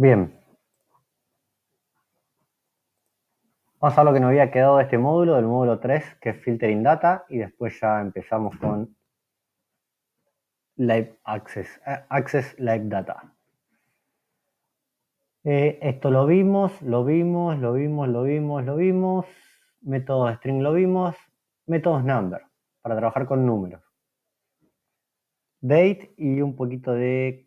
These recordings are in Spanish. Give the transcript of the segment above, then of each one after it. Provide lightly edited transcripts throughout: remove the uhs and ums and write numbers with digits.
Bien, vamos a ver lo que nos había quedado de este módulo, del módulo 3, que es Filtering Data, y después ya empezamos con Live Access Live Data. Esto lo vimos. Métodos string lo vimos. Métodos number, para trabajar con números. Date y un poquito de...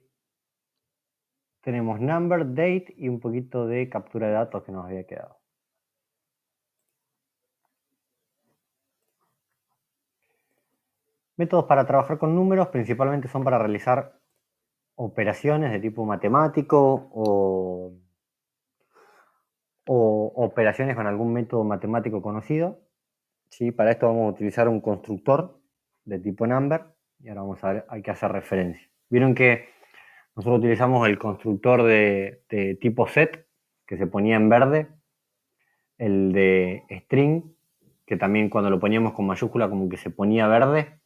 Tenemos number, date y un poquito de captura de datos que nos había quedado. Métodos para trabajar con números principalmente son para realizar operaciones de tipo matemático o operaciones con algún método matemático conocido. ¿Sí? Para esto vamos a utilizar un constructor de tipo number y ahora vamos a ver, hay que hacer referencia. Vieron que nosotros utilizamos el constructor de tipo set, que se ponía en verde, el de string, que también cuando lo poníamos con mayúscula como que se ponía verde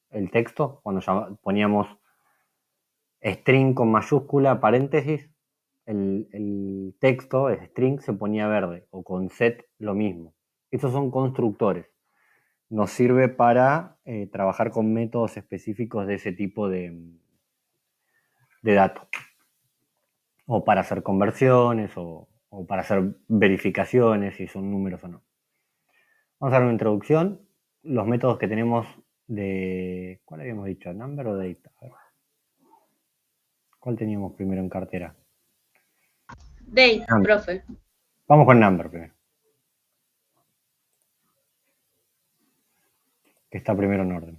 el texto, cuando ya poníamos string con mayúscula, paréntesis, el texto, el string, se ponía verde, o con set lo mismo. Estos son constructores. Nos sirve para trabajar con métodos específicos de ese tipo de datos. O para hacer conversiones, o para hacer verificaciones, si son números o no. Vamos a dar una introducción. Los métodos que tenemos de... ¿Cuál habíamos dicho? ¿Number o date? A ver. ¿Cuál teníamos primero en cartera? Date, profe. Vamos con number primero, que está primero en orden.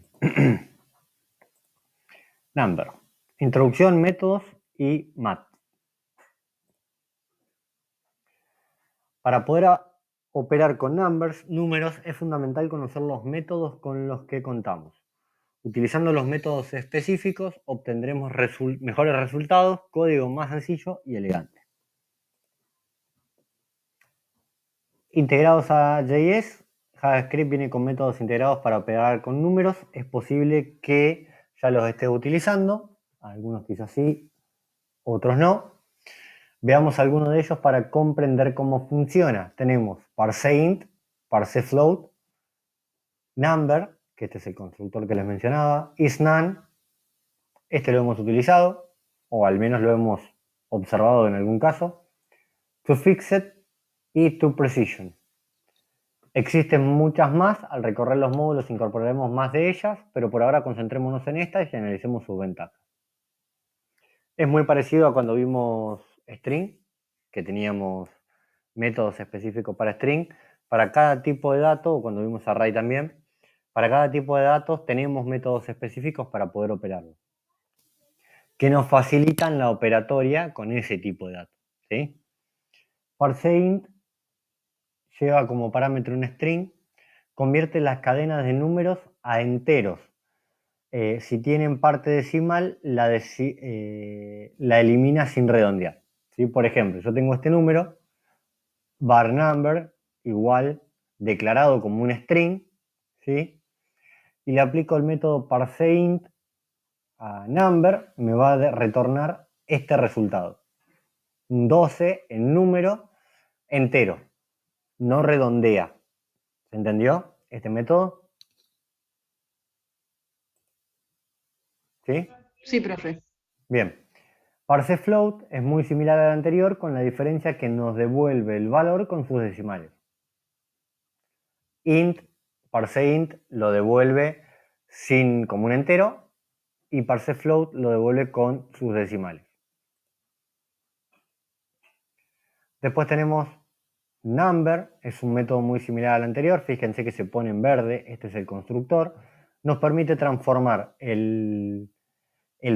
Number. Introducción, métodos y math. Para poder operar con números, es fundamental conocer los métodos con los que contamos. Utilizando los métodos específicos obtendremos mejores resultados, código más sencillo y elegante. Integrados a JS, JavaScript viene con métodos integrados para operar con números. Es posible que ya los estés utilizando, algunos quizás sí, otros no. Veamos algunos de ellos para comprender cómo funciona. Tenemos parseInt, parseFloat, number, que este es el constructor que les mencionaba, isNone, este lo hemos utilizado, o al menos lo hemos observado en algún caso, toFixit y toPrecision. Existen muchas más, al recorrer los módulos incorporaremos más de ellas, pero por ahora concentrémonos en estas y analicemos sus ventajas. Es muy parecido a cuando vimos string, que teníamos métodos específicos para string. Para cada tipo de dato, o cuando vimos array también, para cada tipo de datos tenemos métodos específicos para poder operarlo, que nos facilitan la operatoria con ese tipo de datos. ¿Sí? ParseInt lleva como parámetro un string, convierte las cadenas de números a enteros. Si tienen parte decimal, la elimina sin redondear. ¿Sí? Por ejemplo, yo tengo este número, var number, igual, declarado como un string, ¿sí? Y le aplico el método parseInt a number, me va a retornar este resultado. Un 12 en número entero, no redondea. ¿Se entendió este método? ¿Sí? Sí, profe. Bien. ParseFloat es muy similar al anterior, con la diferencia que nos devuelve el valor con sus decimales. ParseInt lo devuelve como un entero y ParseFloat lo devuelve con sus decimales. Después tenemos number, es un método muy similar al anterior, fíjense que se pone en verde, este es el constructor, nos permite transformar el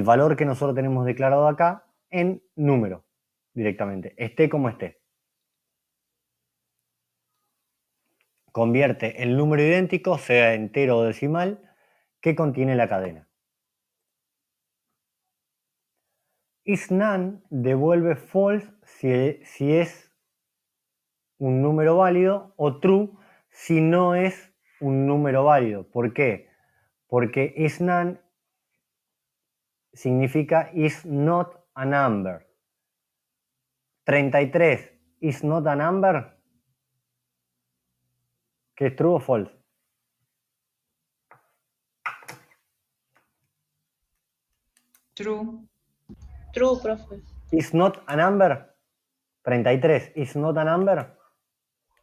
valor que nosotros tenemos declarado acá en número directamente, esté como esté. Convierte el número idéntico, sea entero o decimal, que contiene la cadena. isNone devuelve false si es un número válido o true si no es un número válido. ¿Por qué? Porque isNone significa is not a number. 33 is not a number, ¿que es true o false? True. True, profe. Is not a number. 33 is not a number.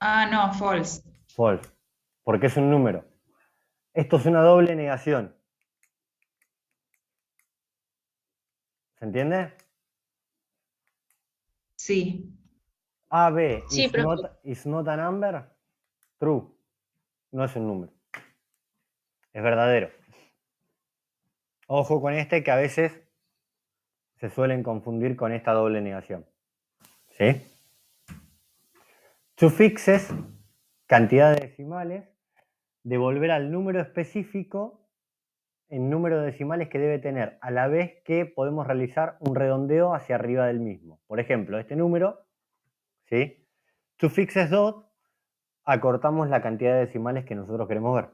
Ah, no, false. False. Porque es un número. Esto es una doble negación. ¿Se entiende? Sí. AB Sí, profe. is not a number. True. No es un número. Es verdadero. Ojo con este que a veces se suelen confundir con esta doble negación. ¿Sí? Sufixes, cantidad de decimales, devolver al número específico en número de decimales que debe tener, a la vez que podemos realizar un redondeo hacia arriba del mismo. Por ejemplo, este número, ¿sí? Sufixes dot, acortamos la cantidad de decimales que nosotros queremos ver.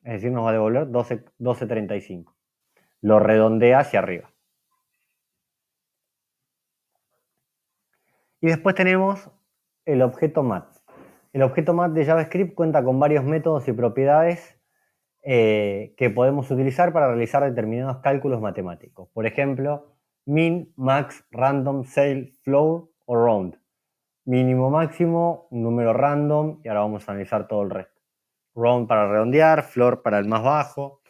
Es decir, nos va a devolver 1235. Lo redondea hacia arriba. Y después tenemos el objeto mat. El objeto mat de JavaScript cuenta con varios métodos y propiedades que podemos utilizar para realizar determinados cálculos matemáticos. Por ejemplo, min, max, random, cell, floor o round. Mínimo, máximo, un número random, y ahora vamos a analizar todo el resto. Round para redondear, floor para el más bajo,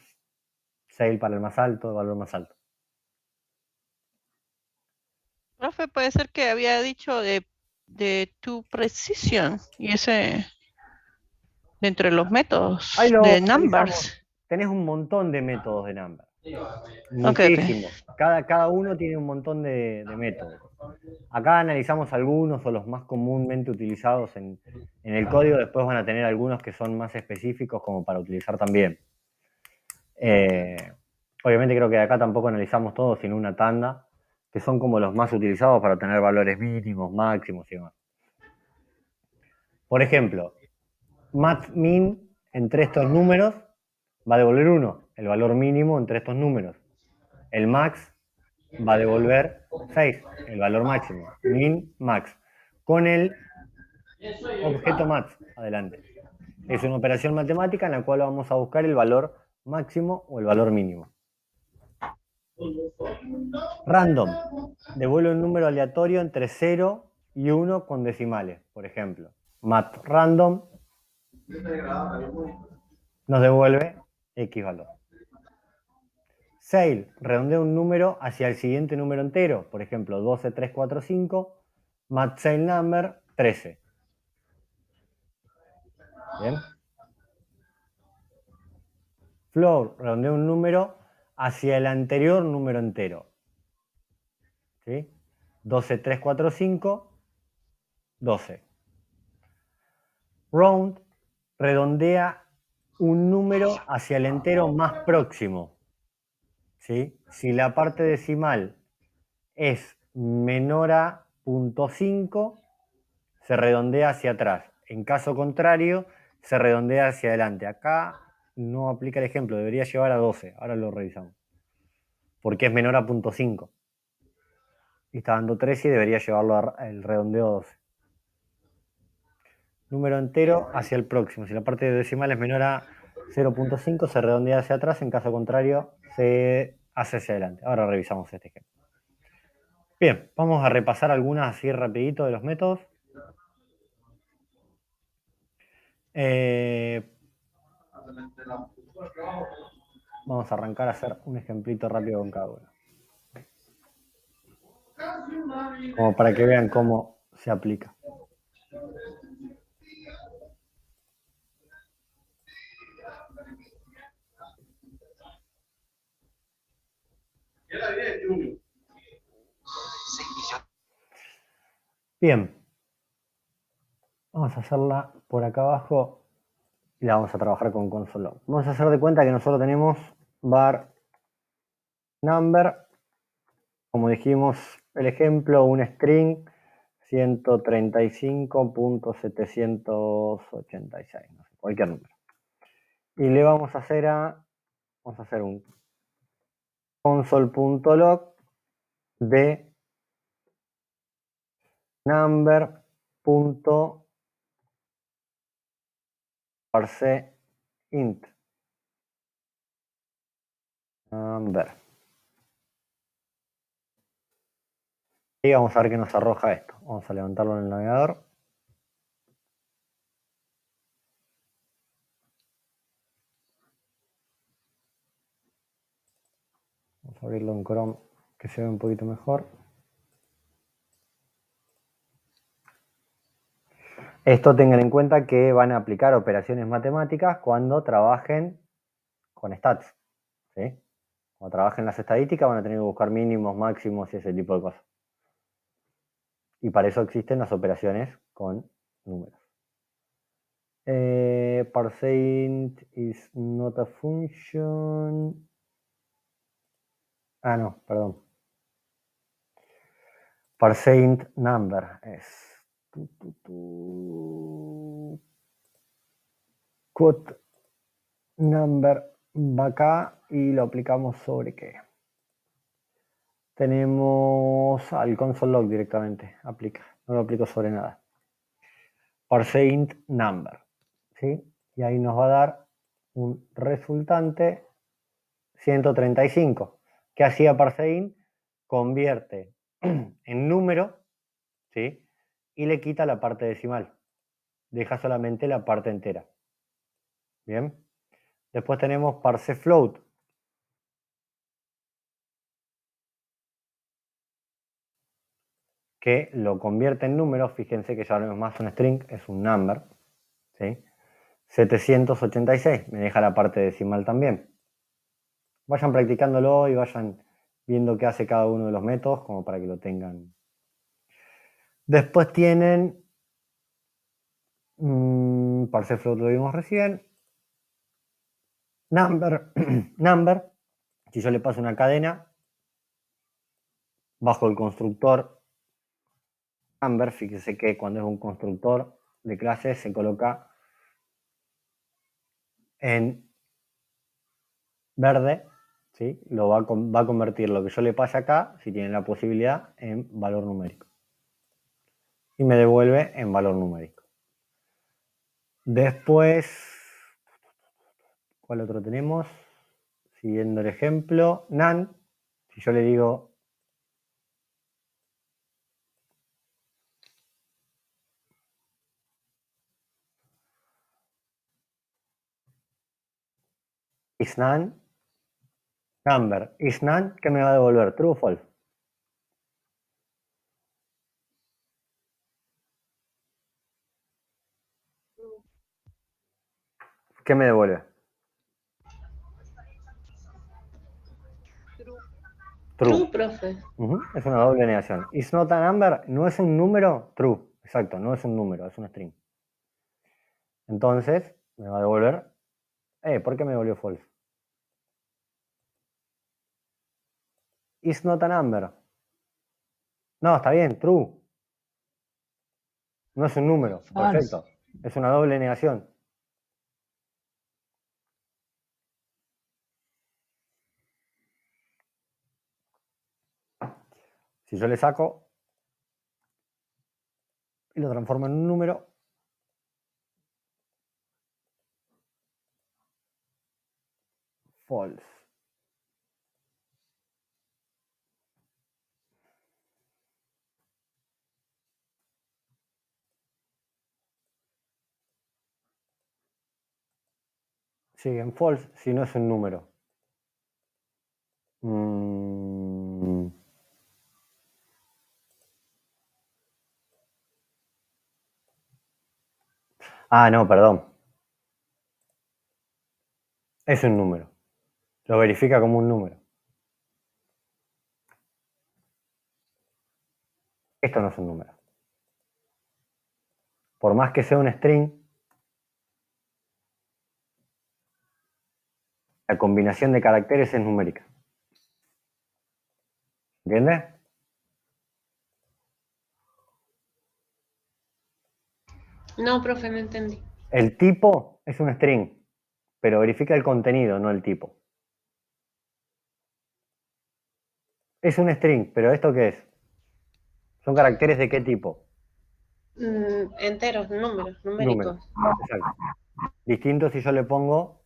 cell para el más alto, el valor más alto. Profe, puede ser que había dicho de to precision y ese entre los métodos Ahí lo de analizamos. numbers. Tenés un montón de métodos de number. Ok. Muchísimos. Cada uno tiene un montón de métodos. Acá analizamos algunos o los más comúnmente utilizados en el código. Después van a tener algunos que son más específicos como para utilizar también. Obviamente creo que acá tampoco analizamos todos, sino una tanda, que son como los más utilizados para obtener valores mínimos, máximos y demás. Por ejemplo, mat_min entre estos números va a devolver 1, el valor mínimo entre estos números. El max va a devolver 6, el valor máximo. Min, max. Con el objeto max adelante. Es una operación matemática en la cual vamos a buscar el valor máximo o el valor mínimo. Random. Devuelve un número aleatorio entre 0 y 1 con decimales. Por ejemplo, mat random nos devuelve X valor. Cell, redondea un número hacia el siguiente número entero. Por ejemplo, 12, 3, 4, 5. Mat cell number, 13. ¿Bien? Floor, redondea un número hacia el anterior número entero. ¿Sí? 12, 3, 4, 5. 12. Round, redondea un número hacia el entero más próximo. ¿Sí? Si la parte decimal es menor a 0.5, se redondea hacia atrás. En caso contrario, se redondea hacia adelante. Acá no aplica el ejemplo, debería llevar a 12. Ahora lo revisamos. Porque es menor a 0.5. Y está dando 13 y debería llevarlo al redondeo 12. Número entero hacia el próximo. Si la parte decimal es menor a 0.5, se redondea hacia atrás. En caso contrario, se hace hacia adelante. Ahora revisamos este ejemplo. Bien, vamos a repasar algunas así rapidito de los métodos. Vamos a arrancar a hacer un ejemplito rápido con cada uno. Como para que vean cómo se aplica. Bien. Vamos a hacerla por acá abajo y la vamos a trabajar con console log. Vamos a hacer de cuenta que nosotros tenemos var number, como dijimos el ejemplo, un string 135.786, no sé, cualquier número. Y le vamos a hacer un console.log de number punto parse int number. Y vamos a ver qué nos arroja esto. Vamos a levantarlo en el navegador. Vamos a abrirlo en Chrome que se ve un poquito mejor. Esto tengan en cuenta que van a aplicar operaciones matemáticas cuando trabajen con stats. ¿Sí? Cuando trabajen las estadísticas van a tener que buscar mínimos, máximos y ese tipo de cosas. Y para eso existen las operaciones con números. ParseInt is not a function. Ah, no, perdón. ParseInt number es. Quote number va acá y lo aplicamos sobre qué. Tenemos al console log directamente. Aplica. No lo aplico sobre nada. ParseInt number. ¿Sí? Y ahí nos va a dar un resultante 135. ¿Qué hacía parseInt? Convierte en número, ¿sí? Y le quita la parte decimal. Deja solamente la parte entera. Bien. Después tenemos parsefloat. Que lo convierte en número. Fíjense que ya no es más un string, es un number. ¿Sí? 786. Me deja la parte decimal también. Vayan practicándolo y vayan viendo qué hace cada uno de los métodos, como para que lo tengan. Después tienen parsefloat, lo vimos recién. Number, number. Si yo le paso una cadena bajo el constructor number, fíjese que cuando es un constructor de clase se coloca en verde, ¿sí? Lo va a convertir lo que yo le pase acá, si tiene la posibilidad, en valor numérico. Y me devuelve en valor numérico. Después, ¿cuál otro tenemos? Siguiendo el ejemplo, nan. Si yo le digo is nan, number is nan, ¿qué me va a devolver? ¿True o false? ¿Qué me devuelve? True, profe. Es una doble negación. Is not a number, no es un número, true. Exacto, no es un número, es un string. Entonces, me va a devolver. ¿Por qué me devolvió false? Is not a number. No, está bien, true. No es un número, False. perfecto. Es una doble negación. Si yo le saco y lo transformo en un número, false. Sigue en false si no es un número. Ah, no, perdón. Es un número. Lo verifica como un número. Esto no es un número. Por más que sea un string, la combinación de caracteres es numérica. ¿Entiendes? No, profe, no entendí. El tipo es un string, pero verifica el contenido, no el tipo. Es un string, pero ¿esto qué es? ¿Son caracteres de qué tipo? Enteros, números, Números. numéricos. Exacto. Distinto si yo le pongo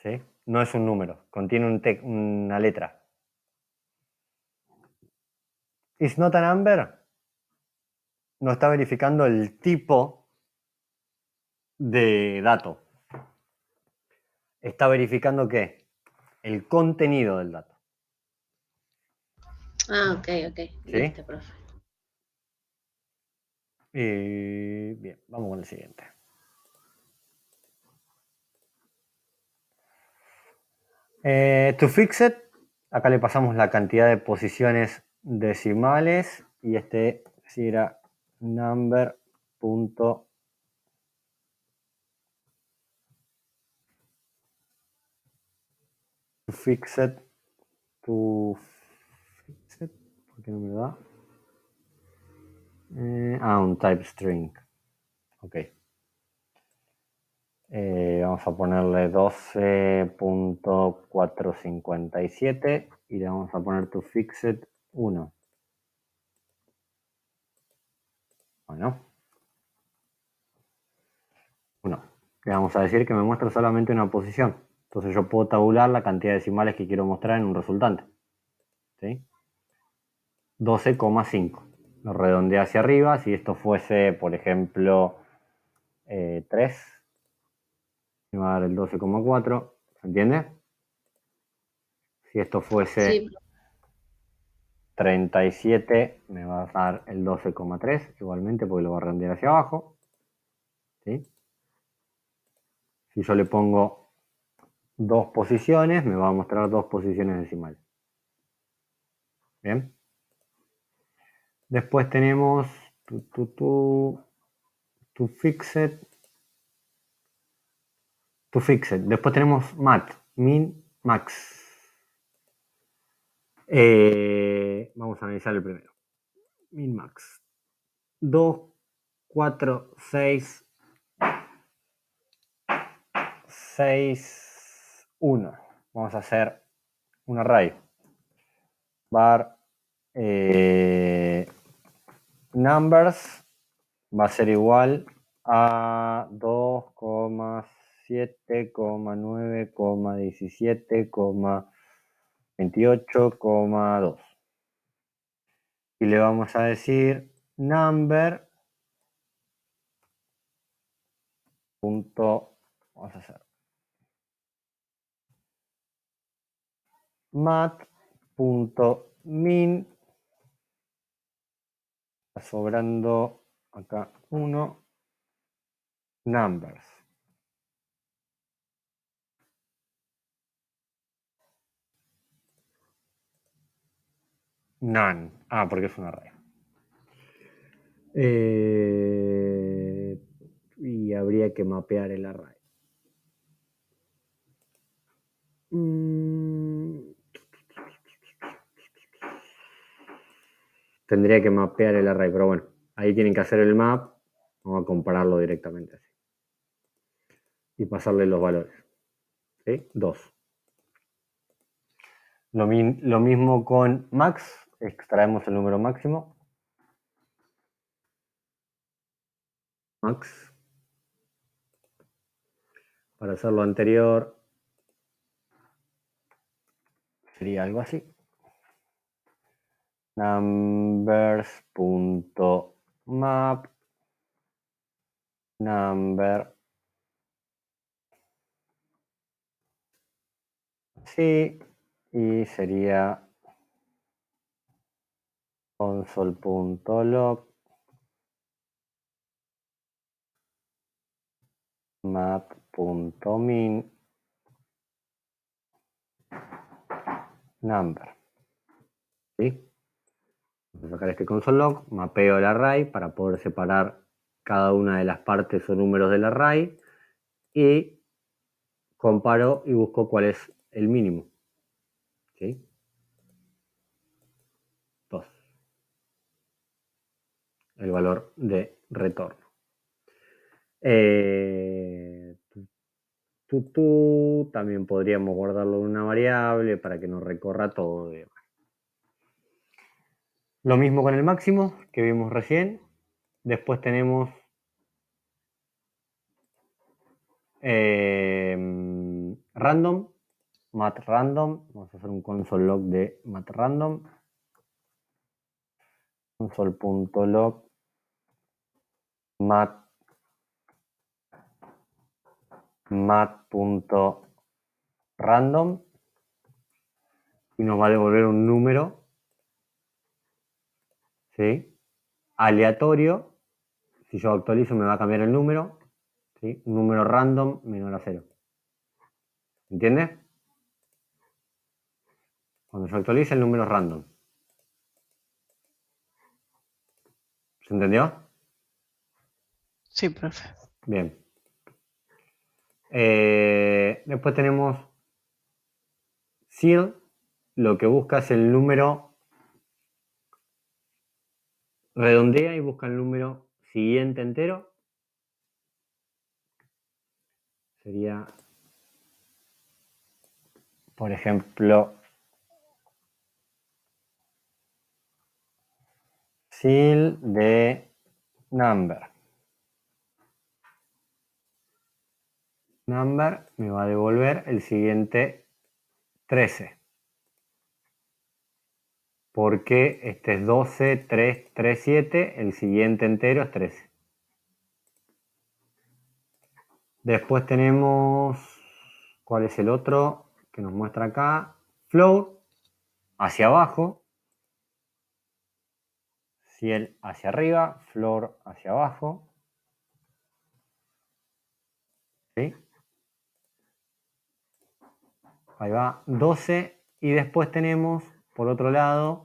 ¿sí? No es un número, contiene una letra. It's not a number. No está verificando el tipo de dato. Está verificando ¿qué? El contenido del dato. Ah, ok. ¿Sí? Listo, profe. Y bien, vamos con el siguiente. To fix it, acá le pasamos la cantidad de posiciones decimales y este será number punto to fix it, ¿por qué no me lo da? Un type string. Ok. Vamos a ponerle 12.457 y le vamos a poner to fixed 1. Bueno. 1. Le vamos a decir que me muestra solamente una posición. Entonces yo puedo tabular la cantidad de decimales que quiero mostrar en un resultante. ¿Sí? 12,5. Lo redondea hacia arriba. Si esto fuese, por ejemplo, 3, me va a dar el 12,4. ¿Se entiende? Si esto fuese Sí, 37, me va a dar el 12,3 igualmente porque lo va a redondear hacia abajo. ¿Sí? Si yo le pongo 2 posiciones, me va a mostrar 2 posiciones decimales. Bien. Después tenemos to fixed. To fixed. Después tenemos mat, min, max. Vamos a analizar el primero. Min, max. 2, 4, 6, 6, 1. Vamos a hacer un array. Var numbers va a ser igual a 2,7,9,17,28,2. Y le vamos a decir number punto, vamos a hacer mat.min, sobrando acá 1, numbers. None. Porque es un array. Y habría que mapear el array. Tendría que mapear el array, pero bueno, ahí tienen que hacer el map. Vamos a compararlo directamente así. Y pasarle los valores. ¿Sí? 2. Lo mismo con max. Extraemos el número máximo. Max. Para hacer lo anterior sería algo así. Numbers.map number. Sí, y sería console.log map.min number. ¿Sí? Voy a sacar este console log, mapeo el array para poder separar cada una de las partes o números del array y comparo y busco cuál es el mínimo. ¿Sí? 2. El valor de retorno. También podríamos guardarlo en una variable para que no recorra todo. Lo mismo con el máximo que vimos recién. Después tenemos random, mat random. Vamos a hacer un console log de mat random. Console.log mat.random y nos va a devolver un número, ¿sí? Aleatorio. Si yo actualizo me va a cambiar el número, ¿sí? Un número random menor a 0. ¿Entiendes? Cuando yo actualice el número es random. ¿Se entendió? Sí, profe. Bien. Después tenemos ceil. Lo que busca es el número, redondea y busca el número siguiente entero. Sería, por ejemplo, ceil de number. Number me va a devolver el siguiente 13. Porque este es 12, 3, 3, 7. El siguiente entero es 13. Después tenemos, ¿cuál es el otro que nos muestra acá? Float, hacia abajo. Ciel hacia arriba, floor hacia abajo. ¿Sí? Ahí va, 12. Y después tenemos, por otro lado,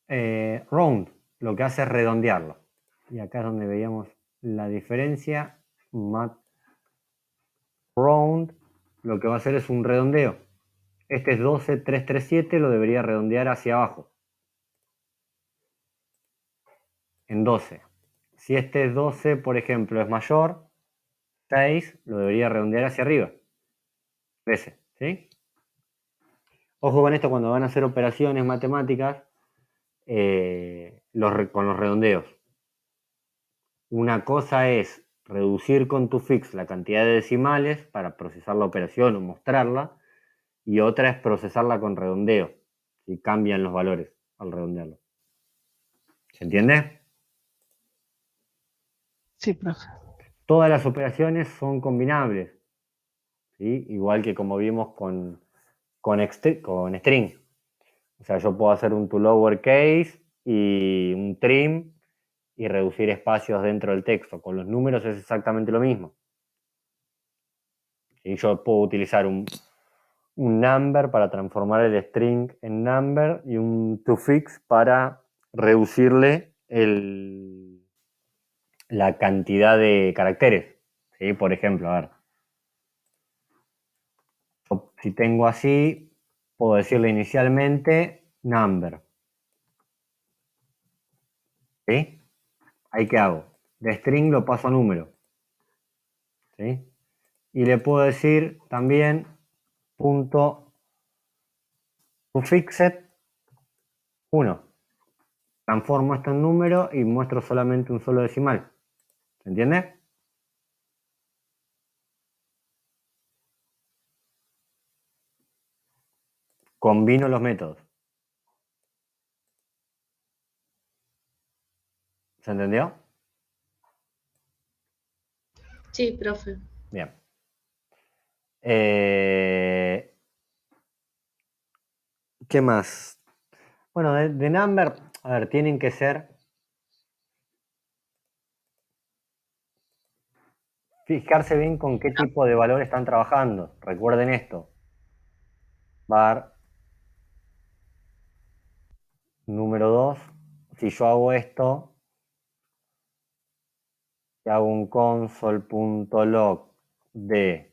round, lo que hace es redondearlo. Y acá es donde veíamos la diferencia. Mat round, lo que va a hacer es un redondeo. Este es 12, 3, 3, 7, lo debería redondear hacia abajo. En 12. Si este es 12, por ejemplo, es mayor, 6 lo debería redondear hacia arriba. 13, ¿sí? Ojo con esto cuando van a hacer operaciones matemáticas con los redondeos. Una cosa es reducir con tu fix la cantidad de decimales para procesar la operación o mostrarla, y otra es procesarla con redondeo, y cambian los valores al redondearlo. ¿Se entiende? Sí, profe. Todas las operaciones son combinables, ¿sí? Igual que como vimos con string. O sea, yo puedo hacer un to lowercase y un trim y reducir espacios dentro del texto. Con los números es exactamente lo mismo. ¿Sí? Yo puedo utilizar un number para transformar el string en number y un toFix para reducirle la cantidad de caracteres. ¿Sí? Por ejemplo, a ver. Si tengo así, puedo decirle inicialmente number. ¿Sí? ¿Ahí qué hago? De string lo paso a número. ¿Sí? Y le puedo decir también punto toFixed 1. Transformo esto en número y muestro solamente un solo decimal. ¿Se entiende? Combino los métodos. ¿Se entendió? Sí, profe. Bien. ¿Qué más? Bueno, de number, a ver, tienen que ser... Fijarse bien con qué tipo de valor están trabajando. Recuerden esto. Var número 2. Si yo hago esto, y hago un console.log de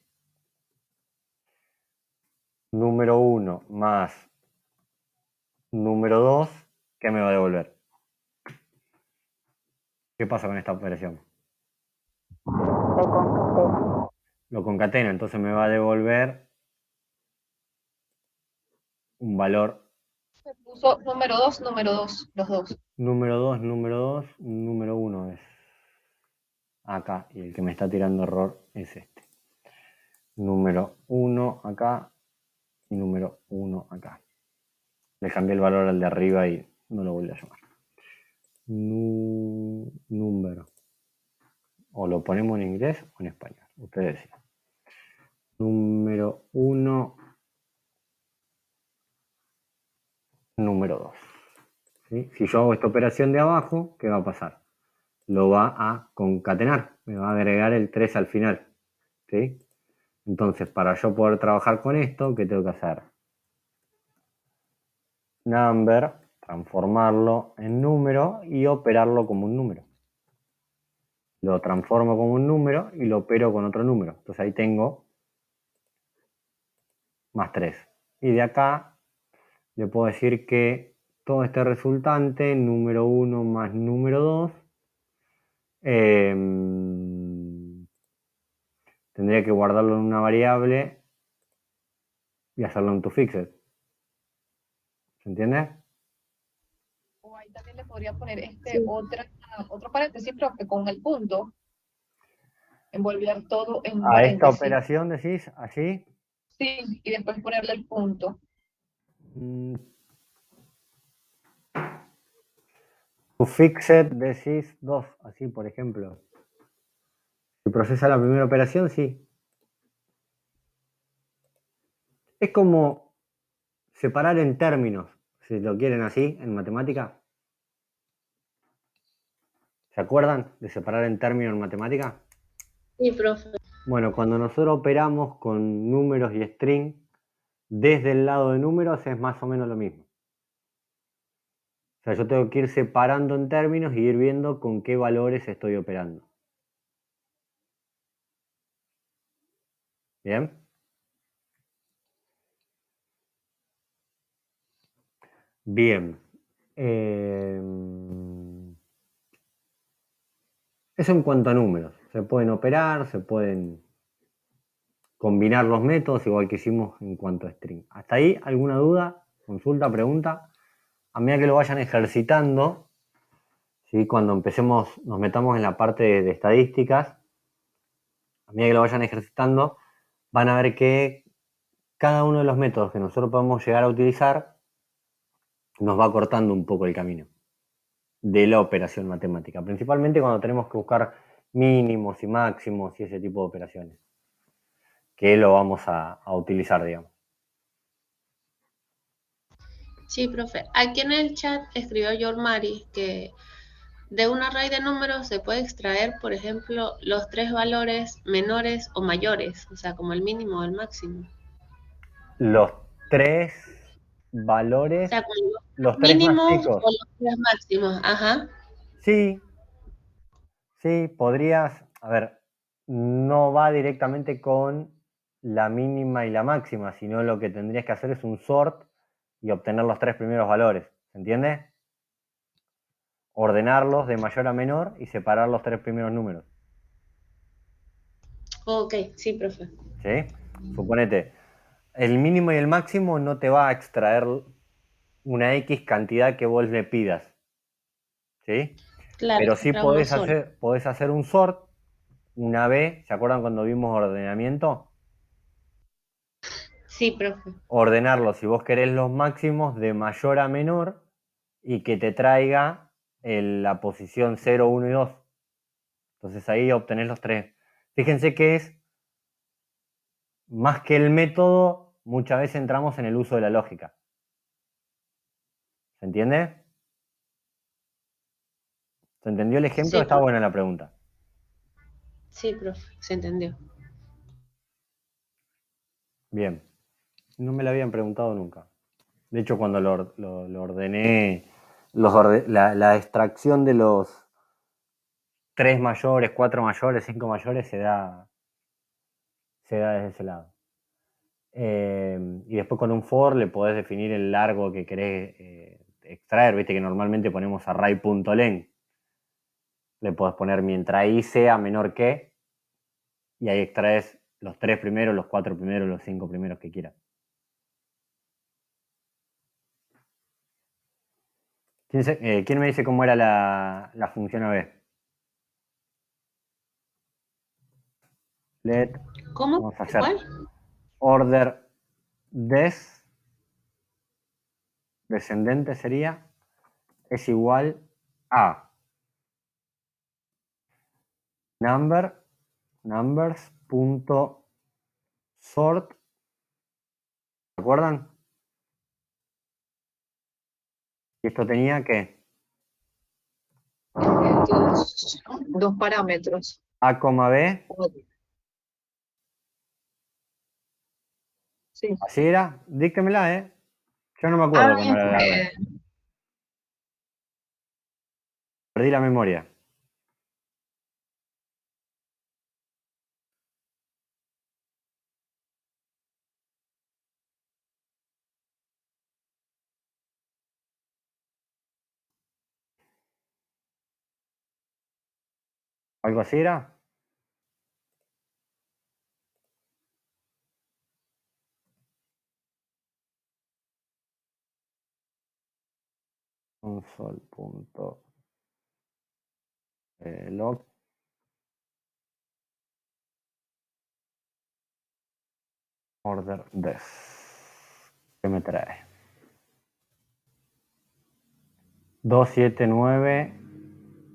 número 1 más número 2, ¿qué me va a devolver? ¿Qué pasa con esta operación? Lo concatena, entonces me va a devolver un valor Me puso número 2, los dos. Número 2, número 1 es acá. Y el que me está tirando error es este. Número 1 acá y número 1 acá. Le cambié el valor al de arriba y no lo volví a llamar. Número. O lo ponemos en inglés o en español. Ustedes deciden. Número 1. Número 2. ¿Sí? Si yo hago esta operación de abajo, ¿qué va a pasar? Lo va a concatenar. Me va a agregar el 3 al final. ¿Sí? Entonces, para yo poder trabajar con esto, ¿qué tengo que hacer? Number, transformarlo en número y operarlo como un número. Lo transformo como un número y lo opero con otro número. Entonces ahí tengo más 3. Y de acá le puedo decir que todo este resultante, número 1 más número 2, tendría que guardarlo en una variable y hacerlo en toFixed. ¿Se entiende? O ahí también le podría poner Sí. otro paréntesis, profe, con el punto. Envolver todo en un A esta paréntesis. operación decís así. Sí, y después ponerle el punto. toFixed decís 2, así por ejemplo. Si procesa la primera operación, sí. Es como separar en términos, si lo quieren así, en matemática. ¿Se acuerdan de separar en términos en matemática? Sí, profe. Bueno, cuando nosotros operamos con números y string, desde el lado de números es más o menos lo mismo. O sea, yo tengo que ir separando en términos y ir viendo con qué valores estoy operando. ¿Bien? Bien. Eso en cuanto a números. Se pueden operar, se pueden combinar los métodos, igual que hicimos en cuanto a string. ¿Hasta ahí alguna duda, consulta, pregunta? A medida que lo vayan ejercitando, ¿sí? Cuando nos metamos en la parte de estadísticas, a medida que lo vayan ejercitando, van a ver que cada uno de los métodos que nosotros podemos llegar a utilizar nos va cortando un poco el camino de la operación matemática, principalmente cuando tenemos que buscar mínimos y máximos y ese tipo de operaciones, que lo vamos a utilizar, digamos. Sí, profe. Aquí en el chat escribió Yormari que de un array de números se puede extraer, por ejemplo, los 3 valores menores o mayores, o sea, como el mínimo o el máximo. Los 3 O valores, sea, como los los 3 más mínimos chicos. o los 3 máximos. Ajá. Sí, sí, podrías, a ver, no va directamente con la mínima y la máxima, sino lo que tendrías que hacer es un sort y obtener los 3 primeros valores, ¿se entiende? Ordenarlos de mayor a menor y separar los 3 primeros números, Ok, sí, profe. ¿sí? Suponete, el mínimo y el máximo no te va a extraer una X cantidad que vos le pidas, ¿sí? Claro, Pero se sí extrae uno solo. podés hacer un sort, una B, ¿se acuerdan cuando vimos ordenamiento? Sí, profe. Ordenarlos, si vos querés, los máximos de mayor a menor y que te traiga la posición 0, 1 y 2. Entonces ahí obtenés los 3. Fíjense que es más que el método, muchas veces entramos en el uso de la lógica. ¿Se entiende? ¿Se entendió el ejemplo? Sí, Está buena la pregunta. sí, profe. Se entendió. Bien. No me la habían preguntado nunca. De hecho, cuando lo ordené, la extracción de los 3 mayores, 4 mayores, 5 mayores se da desde ese lado. Y después con un for le podés definir el largo que querés extraer. Viste que normalmente ponemos array.len. Le podés poner mientras i sea menor que, y ahí extraes los 3 primeros, los 4 primeros, los 5 primeros que quieras. ¿Quién me dice cómo era la función AB? Let, ¿Cómo? vamos a hacer ¿Cuál? order descendente sería, es igual a numbers.sort, ¿se acuerdan? Y esto tenía que Dos parámetros. A, B, Sí. así era, díctemela, ¿eh? Yo no me acuerdo cómo era la verdad. Perdí la memoria. ¿Algo así era? Console.log order des. ¿Qué me trae? 2, 7, 9,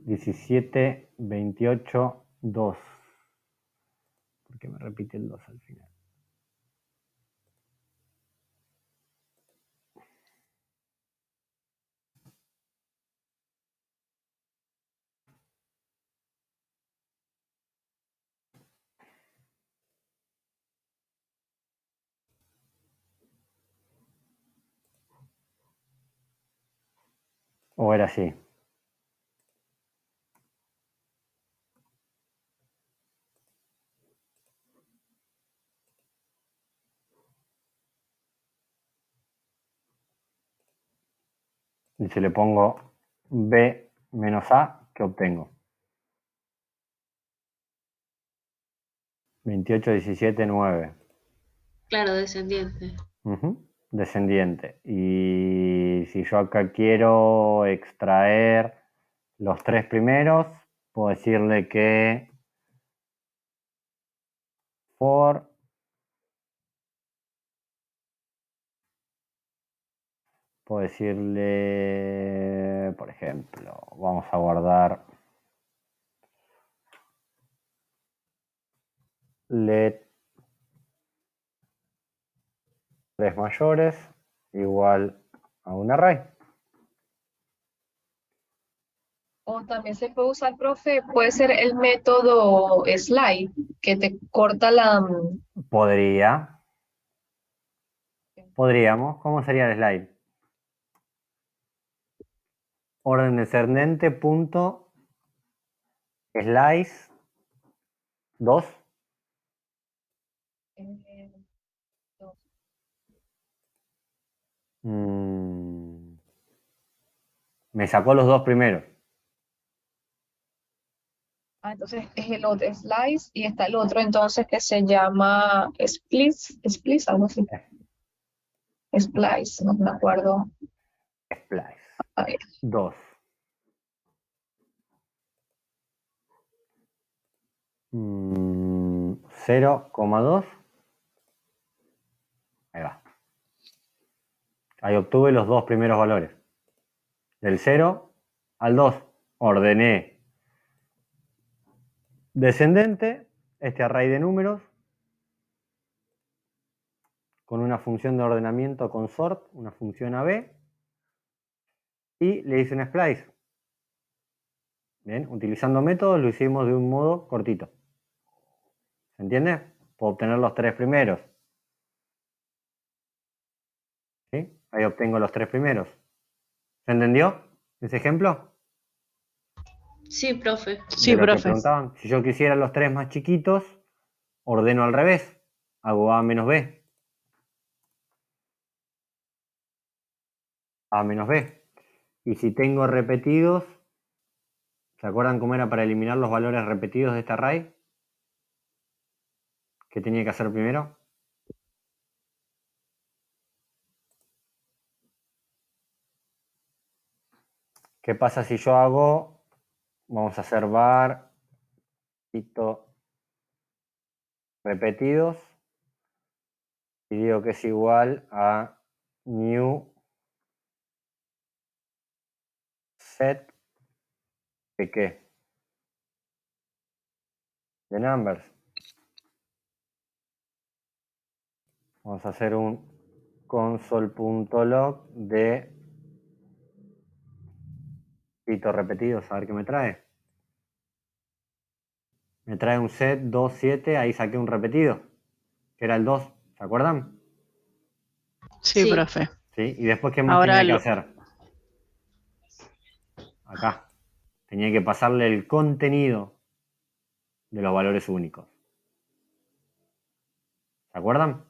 17, 28, 2. ¿Por qué me repite el 2 al final? ¿O era así? Y si le pongo B menos A, ¿qué obtengo? 28, 17, 9. Claro, descendiente. Descendiente. Y si yo acá quiero extraer los tres primeros, puedo decirle que for puedo decirle, por ejemplo, vamos a guardar let 3 mayores igual a un array. O también se puede usar, profe, puede ser el método slide, que te corta la... Podríamos. ¿Cómo sería el slide? Orden descendente punto slice 2. Me sacó los dos primeros. Entonces es el otro slice y está el otro entonces que se llama split, algo así. Splice, no me acuerdo. Splice. A ver. 2. 0,2. Ahí va. Ahí obtuve los dos primeros valores. Del 0 al 2. Ordené descendente este array de números con una función de ordenamiento con sort, una función AB, y le hice un splice. Bien, utilizando métodos lo hicimos de un modo cortito. ¿Se entiende? Puedo obtener los tres primeros. ¿Sí? Ahí obtengo los tres primeros. ¿Se entendió ese ejemplo? Sí, profe. Sí, De lo que profe. preguntaban. Si yo quisiera los tres más chiquitos, ordeno al revés. Hago A menos B. A menos B. Y si tengo repetidos, ¿se acuerdan cómo era para eliminar los valores repetidos de este array? ¿Qué tenía que hacer primero? ¿Qué pasa si yo hago, vamos a hacer var, quito repetidos, y digo que es igual a new set de qué? De numbers. Vamos a hacer un console.log de quito repetidos, a ver qué me trae. Me trae un set 2, 7, ahí saqué un repetido, que era el 2, ¿se acuerdan? Sí, Sí. profe. ¿Sí? Y después, ¿qué más Ahora tenía que lo, hacer? Acá. Tenía que pasarle el contenido de los valores únicos. ¿Se acuerdan?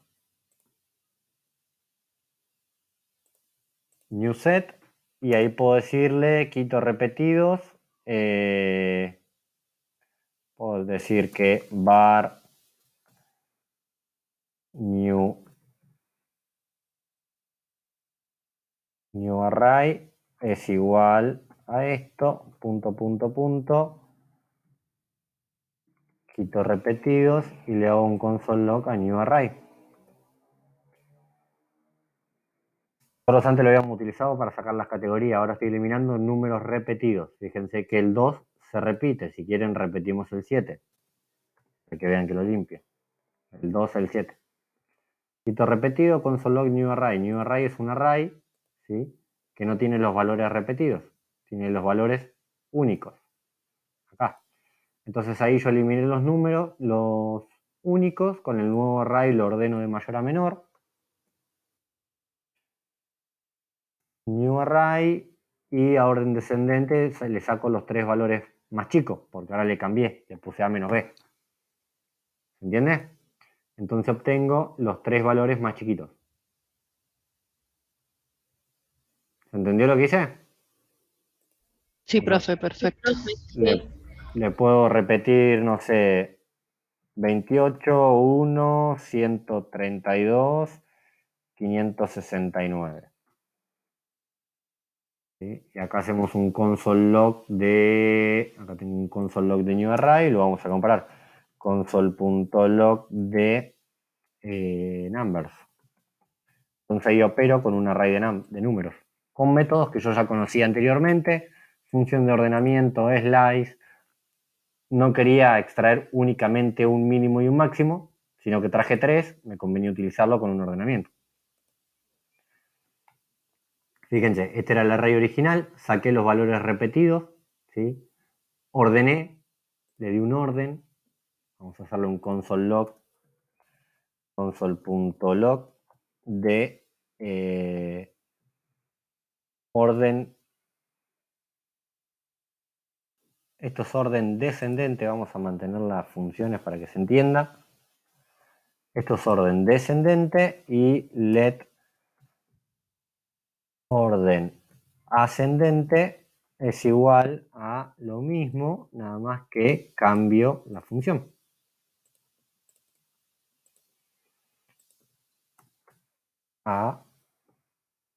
New set. Y ahí puedo decirle, quito repetidos. Puedo decir que var new array es igual a esto, punto, punto, punto. Quito repetidos y le hago un console log a new array. Nosotros antes lo habíamos utilizado para sacar las categorías, ahora estoy eliminando números repetidos. Fíjense que el 2 se repite, si quieren repetimos el 7, para que vean que lo limpio. El 2, el 7. Quito repetido, console log new array. New array es un array, ¿sí?, que no tiene los valores repetidos, tiene los valores únicos. Acá. Entonces ahí yo eliminé los números, los únicos, con el nuevo array lo ordeno de mayor a menor. New array, y a orden descendente le saco los 3 valores más chicos, porque ahora le cambié, le puse A menos B. ¿Se entiende? Entonces obtengo los 3 valores más chiquitos. ¿Se entendió lo que hice? sí, Bueno, profe, perfecto. Profe, le, le puedo repetir, no sé, 28, 1, 132, 569. ¿Sí? Y acá hacemos un console log de, acá tengo un console log de new array y lo vamos a comparar. Console.log de numbers. Entonces ahí opero con un array de números, con métodos que yo ya conocía anteriormente, función de ordenamiento, slice. No quería extraer únicamente un mínimo y un máximo, sino que traje 3, me convenía utilizarlo con un ordenamiento. Fíjense, este era el array original, saqué los valores repetidos, ¿sí?, ordené, le di un orden, vamos a hacerle un console log, console.log de orden. Esto es orden descendente, vamos a mantener las funciones para que se entienda. Esto es orden descendente y let orden ascendente es igual a lo mismo, nada más que cambio la función. A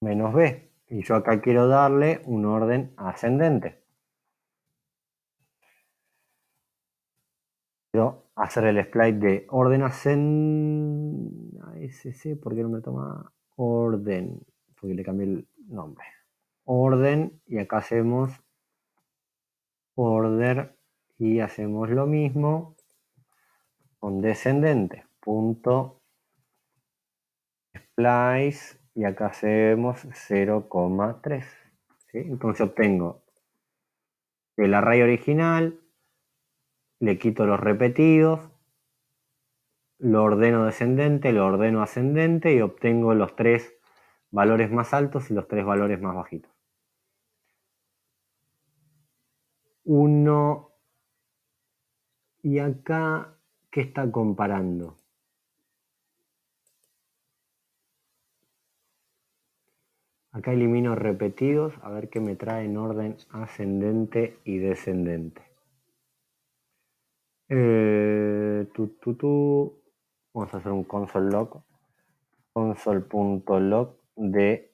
menos B. Y yo acá quiero darle un orden ascendente. Quiero hacer el split de orden ascendente. ¿Por qué no me toma orden? Porque le cambié el nombre. Orden, y acá hacemos order y hacemos lo mismo con descendente. Punto splice, y acá hacemos 0,3. ¿Sí? Entonces obtengo el array original, le quito los repetidos, lo ordeno descendente, lo ordeno ascendente y obtengo los 3 valores más altos y los 3 valores más bajitos. 1, y acá, ¿qué está comparando? Acá elimino repetidos, a ver qué me trae en orden ascendente y descendente. Vamos a hacer un console log, console.log de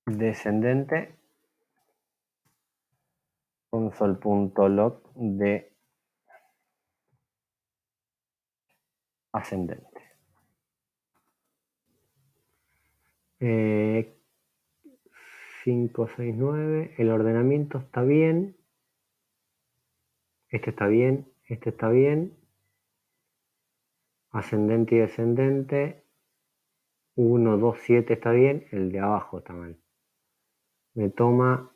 descendente console.log de ascendente. 5, 6, 9. El ordenamiento está bien. Este está bien. Este está bien. Ascendente y descendente. 1, 2, 7 está bien. El de abajo está mal. Me toma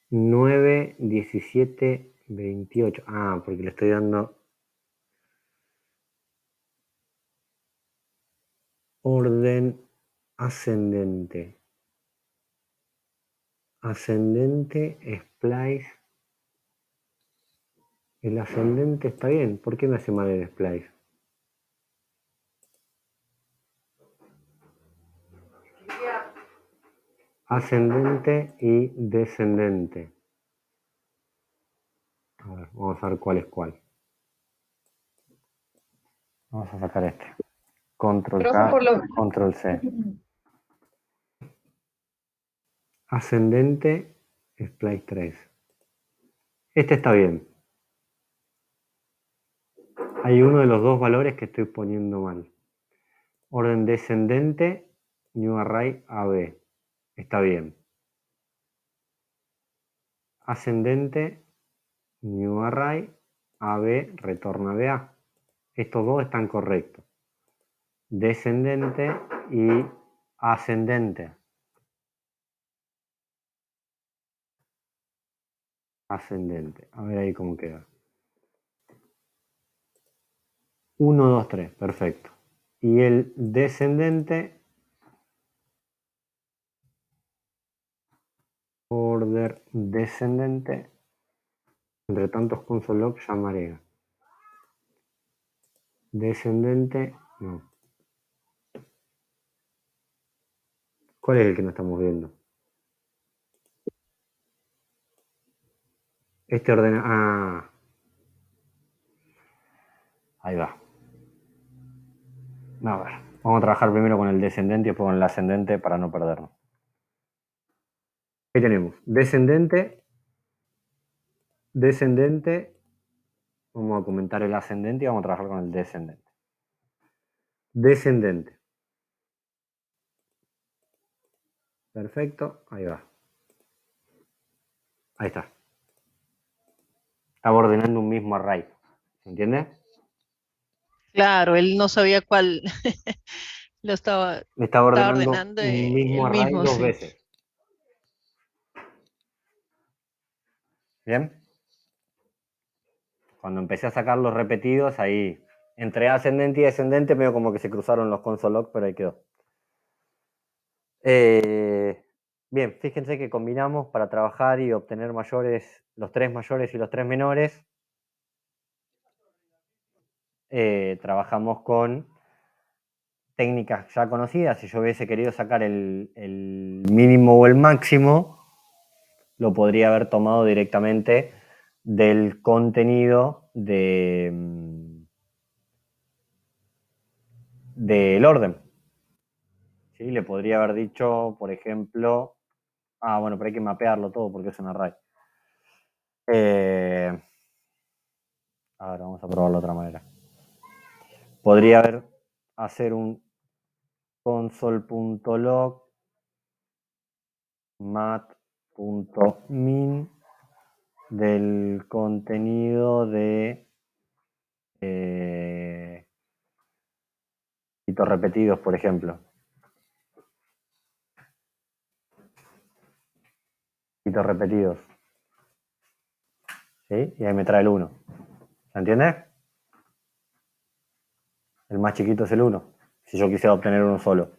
9, 17, 28. Ah, porque le estoy dando orden ascendente. Ascendente, splice. El ascendente está bien. ¿Por qué me hace mal el splice? Ascendente y descendente. A ver, vamos a ver cuál es cuál. Vamos a sacar este. Control Profe, K, por lo... Control C. Ascendente, splice 3. Este está bien. Hay uno de los dos valores que estoy poniendo mal. Orden descendente, new array AB. Está bien. Ascendente, new array AB retorna BA. Estos dos están correctos. Descendente y ascendente. Ascendente. A ver ahí cómo queda. 1, 2, 3. Perfecto. Y el descendente, order descendente, entre tantos console log ya marea. Descendente, no. ¿Cuál es el que no estamos viendo? Este ordena... Ah. Ahí va. A ver. Vamos a trabajar primero con el descendente y después con el ascendente para no perdernos. Ahí tenemos. Descendente. Descendente. Vamos a comentar el ascendente y vamos a trabajar con el descendente. Descendente. Perfecto. Ahí va. Ahí está. Estaba ordenando un mismo array. ¿Se entiende? Claro, él no sabía cuál lo Estaba estaba ordenando ordenando un mismo el array mismo, dos sí. veces. ¿Bien? Cuando empecé a sacar los repetidos, ahí entre ascendente y descendente, medio como que se cruzaron los console log, pero ahí quedó. Bien, fíjense que combinamos para trabajar y obtener mayores, los tres mayores y los tres menores. Trabajamos con técnicas ya conocidas. Si yo hubiese querido sacar el mínimo o el máximo, lo podría haber tomado directamente del contenido del orden. ¿Sí? Le podría haber dicho, por ejemplo, bueno, pero hay que mapearlo todo porque es un array. A ver, vamos a probarlo de otra manera. Podría hacer un console.log mat.min del contenido de hitos repetidos, por ejemplo. Hitos repetidos. ¿Sí? Y ahí me trae el 1. ¿Se entiende? El más chiquito es el 1. Si yo quisiera obtener uno solo.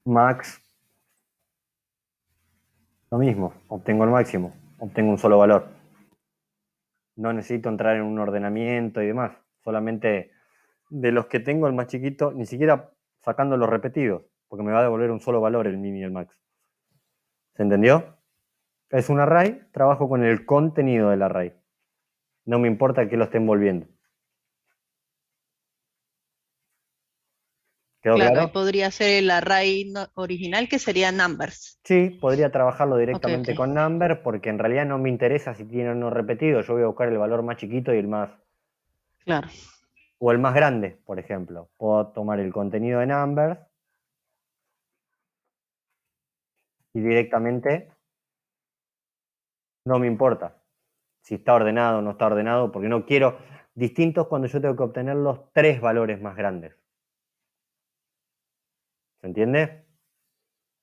Max. Lo mismo. Obtengo el máximo. Obtengo un solo valor. No necesito entrar en un ordenamiento y demás. Solamente de los que tengo el más chiquito, ni siquiera sacando los repetidos, porque me va a devolver un solo valor el min y el max. ¿Se entendió? Es un array, trabajo con el contenido del array. No me importa que lo esté envolviendo. ¿Quedó Claro, claro? ahí podría ser el array original que sería numbers. Sí, podría trabajarlo Ok, directamente ok. con number porque en realidad no me interesa si tiene o no repetido. Yo voy a buscar el valor más chiquito y el más, Claro. o el más grande, por ejemplo. Puedo tomar el contenido de numbers y directamente no me importa si está ordenado o no está ordenado, porque no quiero distintos cuando yo tengo que obtener los 3 valores más grandes. ¿Se entiende?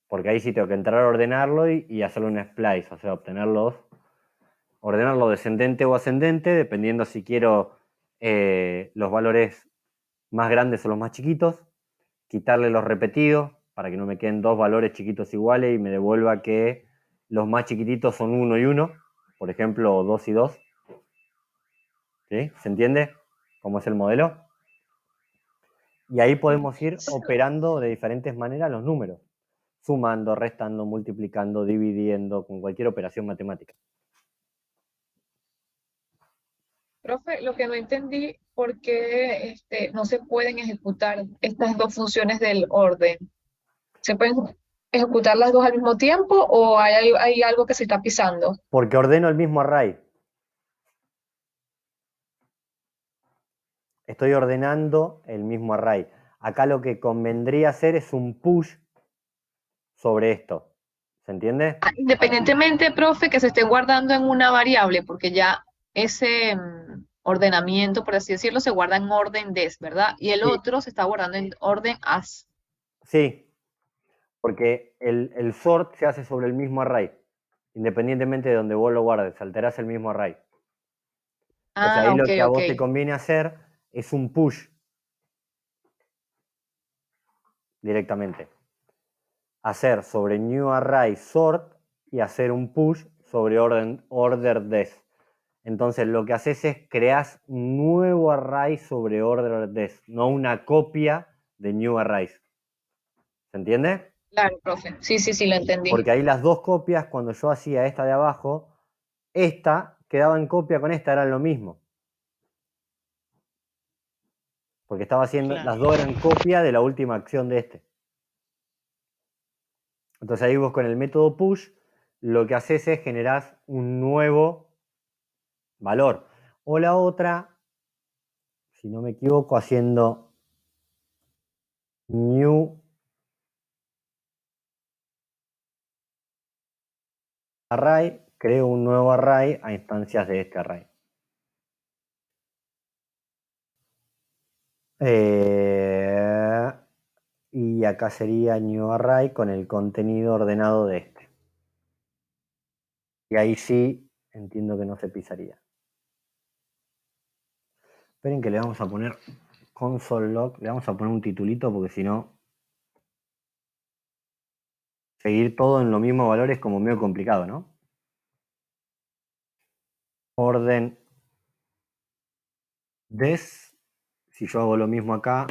Porque ahí sí tengo que entrar a ordenarlo y hacerle un splice, o sea, ordenarlo descendente o ascendente, dependiendo si quiero los valores más grandes o los más chiquitos, quitarle los repetidos para que no me queden 2 valores chiquitos iguales y me devuelva que los más chiquititos son 1 y 1, por ejemplo, 2 y 2. ¿Sí? ¿Se entiende cómo es el modelo? Y ahí podemos ir operando de diferentes maneras los números, sumando, restando, multiplicando, dividiendo, con cualquier operación matemática. Profe, lo que no entendí, ¿por qué no se pueden ejecutar estas dos funciones del orden? ¿Se pueden ejecutar las dos al mismo tiempo o hay algo que se está pisando? Porque ordeno el mismo array. Estoy ordenando el mismo array. Acá lo que convendría hacer es un push sobre esto. ¿Se entiende? Independientemente, profe, que se esté guardando en una variable, porque ya ese ordenamiento, por así decirlo, se guarda en orden des, ¿verdad? Y el Sí, otro se está guardando en orden as. sí, porque el sort se hace sobre el mismo array, independientemente de donde vos lo guardes, alterás el mismo array. Entonces Ah, ahí ok, lo que a ok. vos te conviene hacer es un push directamente. Hacer sobre new array sort y hacer un push sobre order des. Entonces lo que haces es creas un nuevo array sobre order des, no una copia de new arrays. ¿Se entiende? Claro, profe. Sí, sí, sí, lo entendí. Porque ahí las dos copias, cuando yo hacía esta de abajo, esta quedaba en copia con esta, eran lo mismo. Porque estaba haciendo, Claro. las dos eran copia de la última acción de este. Entonces ahí vos con el método push, lo que haces es generar un nuevo valor. O la otra, si no me equivoco, haciendo new array, creo un nuevo array a instancias de este array. Y acá sería new array con el contenido ordenado de este. Y ahí sí entiendo que no se pisaría. Esperen que le vamos a poner console log, le vamos a poner un titulito porque si no, seguir todo en los mismos valores es como medio complicado, ¿no? Orden des, si yo hago lo mismo acá,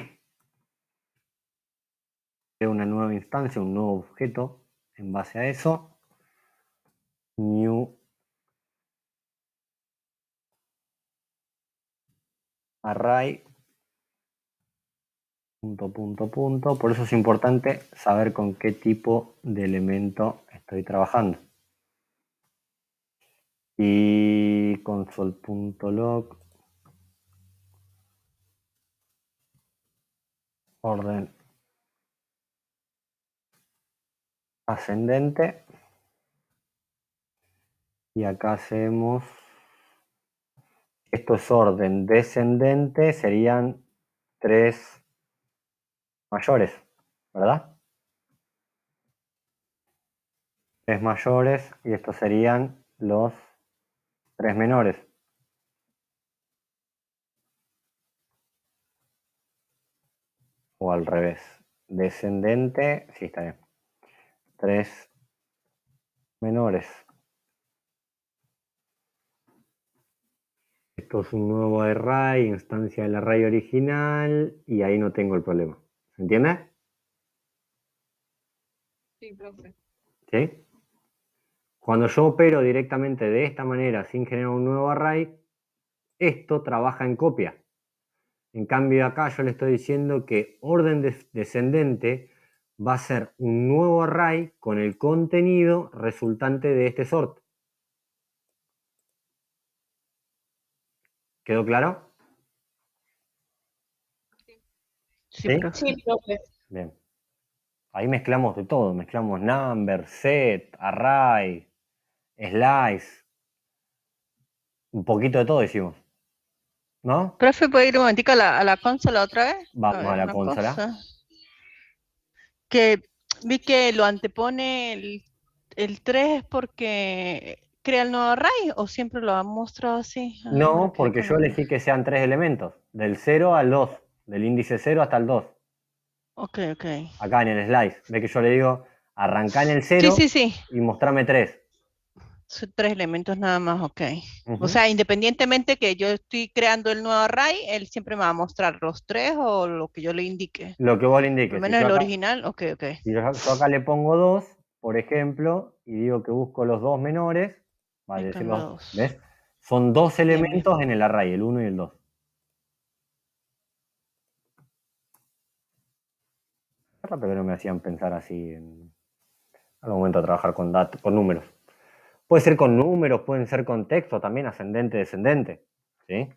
creo una nueva instancia, un nuevo objeto en base a eso. New array, punto, punto, punto. Por eso es importante saber con qué tipo de elemento estoy trabajando. Y console.log, orden ascendente. Y acá hacemos, esto es orden descendente, serían 3 mayores, ¿verdad? 3 mayores y estos serían los 3 menores. O al revés, descendente, sí, está bien. 3 menores. Esto es un nuevo array, instancia del array original, y ahí no tengo el problema. ¿Se entiende? Sí, profe. ¿Sí? Cuando yo opero directamente de esta manera sin generar un nuevo array, esto trabaja en copia. En cambio acá yo le estoy diciendo que orden descendente va a ser un nuevo array con el contenido resultante de este sort. ¿Quedó claro? Sí, ¿Sí? profe. Sí, profe. Bien. Ahí mezclamos de todo. Mezclamos number, set, array, slice. Un poquito de todo hicimos. ¿No? Profe, ¿puede ir un momentico a la consola otra vez? Vamos ver, a la una consola. cosa. Que vi que lo antepone el 3 es porque crea el nuevo array o siempre lo ha mostrado así. Ah, me No, quedé porque con yo la duda. elegí que sean 3 elementos. Del 0 al 2. Del índice 0 hasta el 2. Ok, ok. Acá en el slice. Ve que yo le digo, arrancá en el Sí, 0 sí, sí. y mostrame 3. Son 3 elementos nada más, ok. O sea, independientemente que yo estoy creando el nuevo array, él siempre me va a mostrar los 3 o lo que yo le indique. Lo que vos le Por lo indiques. menos el original, ok, ok. Si yo acá le pongo 2, por ejemplo, y digo que busco los 2 menores, va a Me decir cambio a 2. ¿ves? Son 2 Bien, bien. elementos en el array, el 1 y el 2. Hace rato que no me hacían pensar así al momento de trabajar con números. Puede ser con números, pueden ser con texto también, ascendente, descendente. ¿Sí?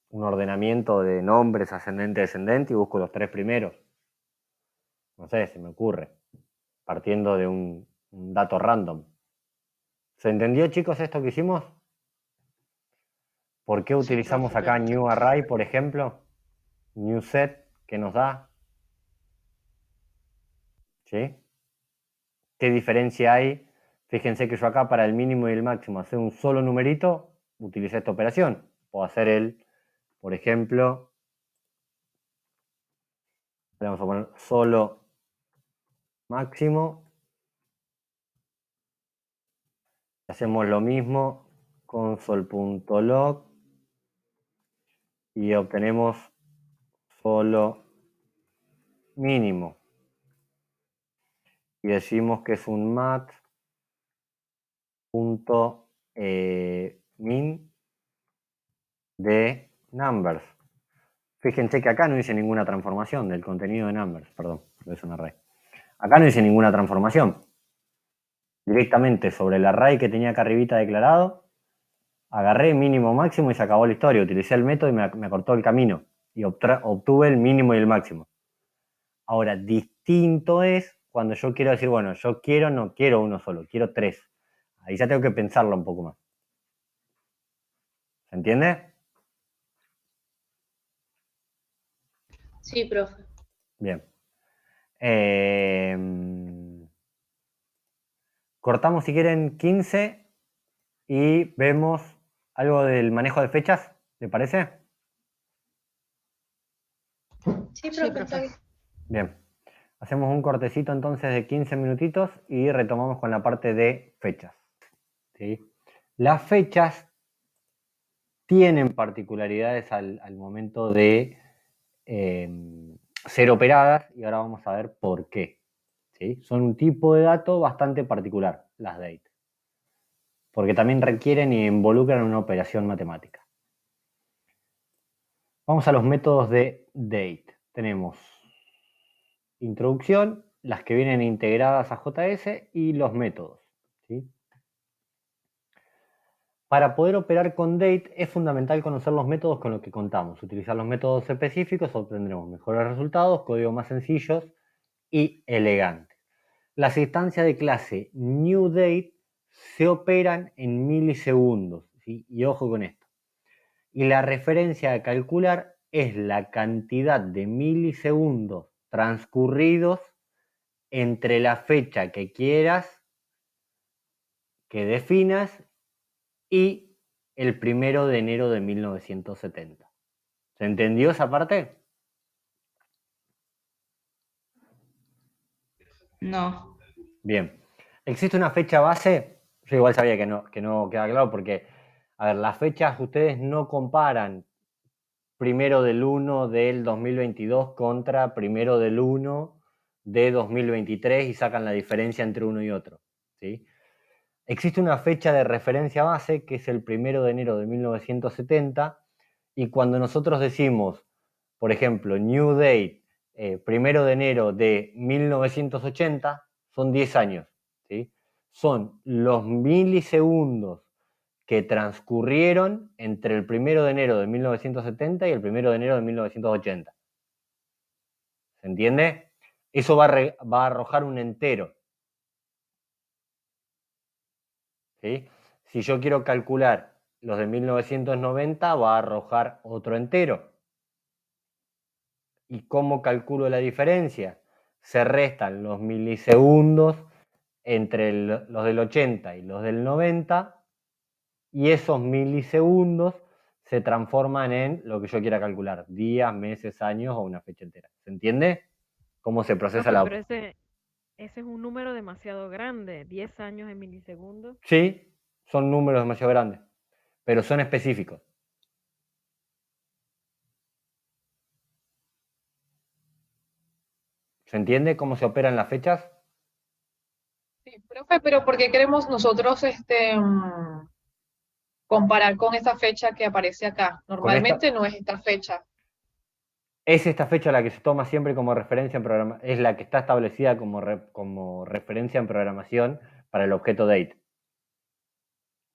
Un ordenamiento de nombres ascendente, descendente y busco los 3 primeros. No sé, se me ocurre. Partiendo de un dato random. ¿Se entendió, chicos, esto que hicimos? ¿Por qué Sí, utilizamos profe, acá new perfecto. array, por ejemplo? New set, ¿qué nos da? ¿Sí? ¿Qué diferencia hay? Fíjense que yo acá para el mínimo y el máximo hacer un solo numerito, utilicé esta operación. Puedo hacer por ejemplo, le vamos a poner solo máximo. Hacemos lo mismo, console.log y obtenemos solo mínimo. Y decimos que es un mat.min de numbers. Fíjense que acá no hice ninguna transformación del contenido de numbers, perdón, es un array. Acá no hice ninguna transformación. Directamente sobre el array que tenía acá arribita declarado, agarré mínimo máximo y se acabó la historia. Utilicé el método y me acortó el camino y obtuve el mínimo y el máximo. Ahora, distinto es cuando yo quiero decir, bueno, yo no quiero uno solo, quiero 3. Ahí ya tengo que pensarlo un poco más. ¿Se entiende? Sí, profe. Bien. Cortamos si quieren 15 y vemos algo del manejo de fechas, ¿le parece? Sí, Sí, profe, está profe. bien. Bien. Hacemos un cortecito entonces de 15 minutitos y retomamos con la parte de fechas. ¿Sí? Las fechas tienen particularidades al momento de ser operadas y ahora vamos a ver por qué. ¿Sí? Son un tipo de dato bastante particular, las date, porque también requieren y involucran una operación matemática. Vamos a los métodos de date. Tenemos introducción, las que vienen integradas a JS y los métodos. ¿Sí? Para poder operar con date es fundamental conocer los métodos con los que contamos. Utilizar los métodos específicos obtendremos mejores resultados, códigos más sencillos y elegantes. Las instancias de clase newDate se operan en milisegundos, ¿sí? Y ojo con esto. Y la referencia a calcular es la cantidad de milisegundos transcurridos entre la fecha que quieras, que definas, y el 1 de enero de 1970. ¿Se entendió esa parte? No. Bien. ¿Existe una fecha base? Yo igual sabía que no queda claro porque, a ver, las fechas ustedes no comparan 1 del 1 del 2022 contra 1 del 1 de 2023 y sacan la diferencia entre uno y otro, ¿sí? existe una fecha de referencia base que es el 1 de enero de 1970, y cuando nosotros decimos, por ejemplo, new date, 1 de enero de 1980, son 10 años, ¿sí? Son los milisegundos que transcurrieron entre el 1 de enero de 1970 y el 1 de enero de 1980. ¿Se entiende? Eso va a arrojar un entero. ¿Sí? Si yo quiero calcular los de 1990, va a arrojar otro entero. ¿Y cómo calculo la diferencia? Se restan los milisegundos entre los del 80 y los del 90, y esos milisegundos se transforman en lo que yo quiera calcular, días, meses, años o una fecha entera. ¿Se entiende? ¿Cómo se procesa Profe, la... pero ese es un número demasiado grande, 10 años en milisegundos. Sí, son números demasiado grandes, pero son específicos. ¿Se entiende cómo se operan las fechas? Sí, profe, pero ¿por qué queremos nosotros comparar con esta fecha que aparece acá? Con esta, Normalmente no es esta fecha. es esta fecha la que se toma siempre como referencia en programación, es la que está establecida como referencia en programación para el objeto date.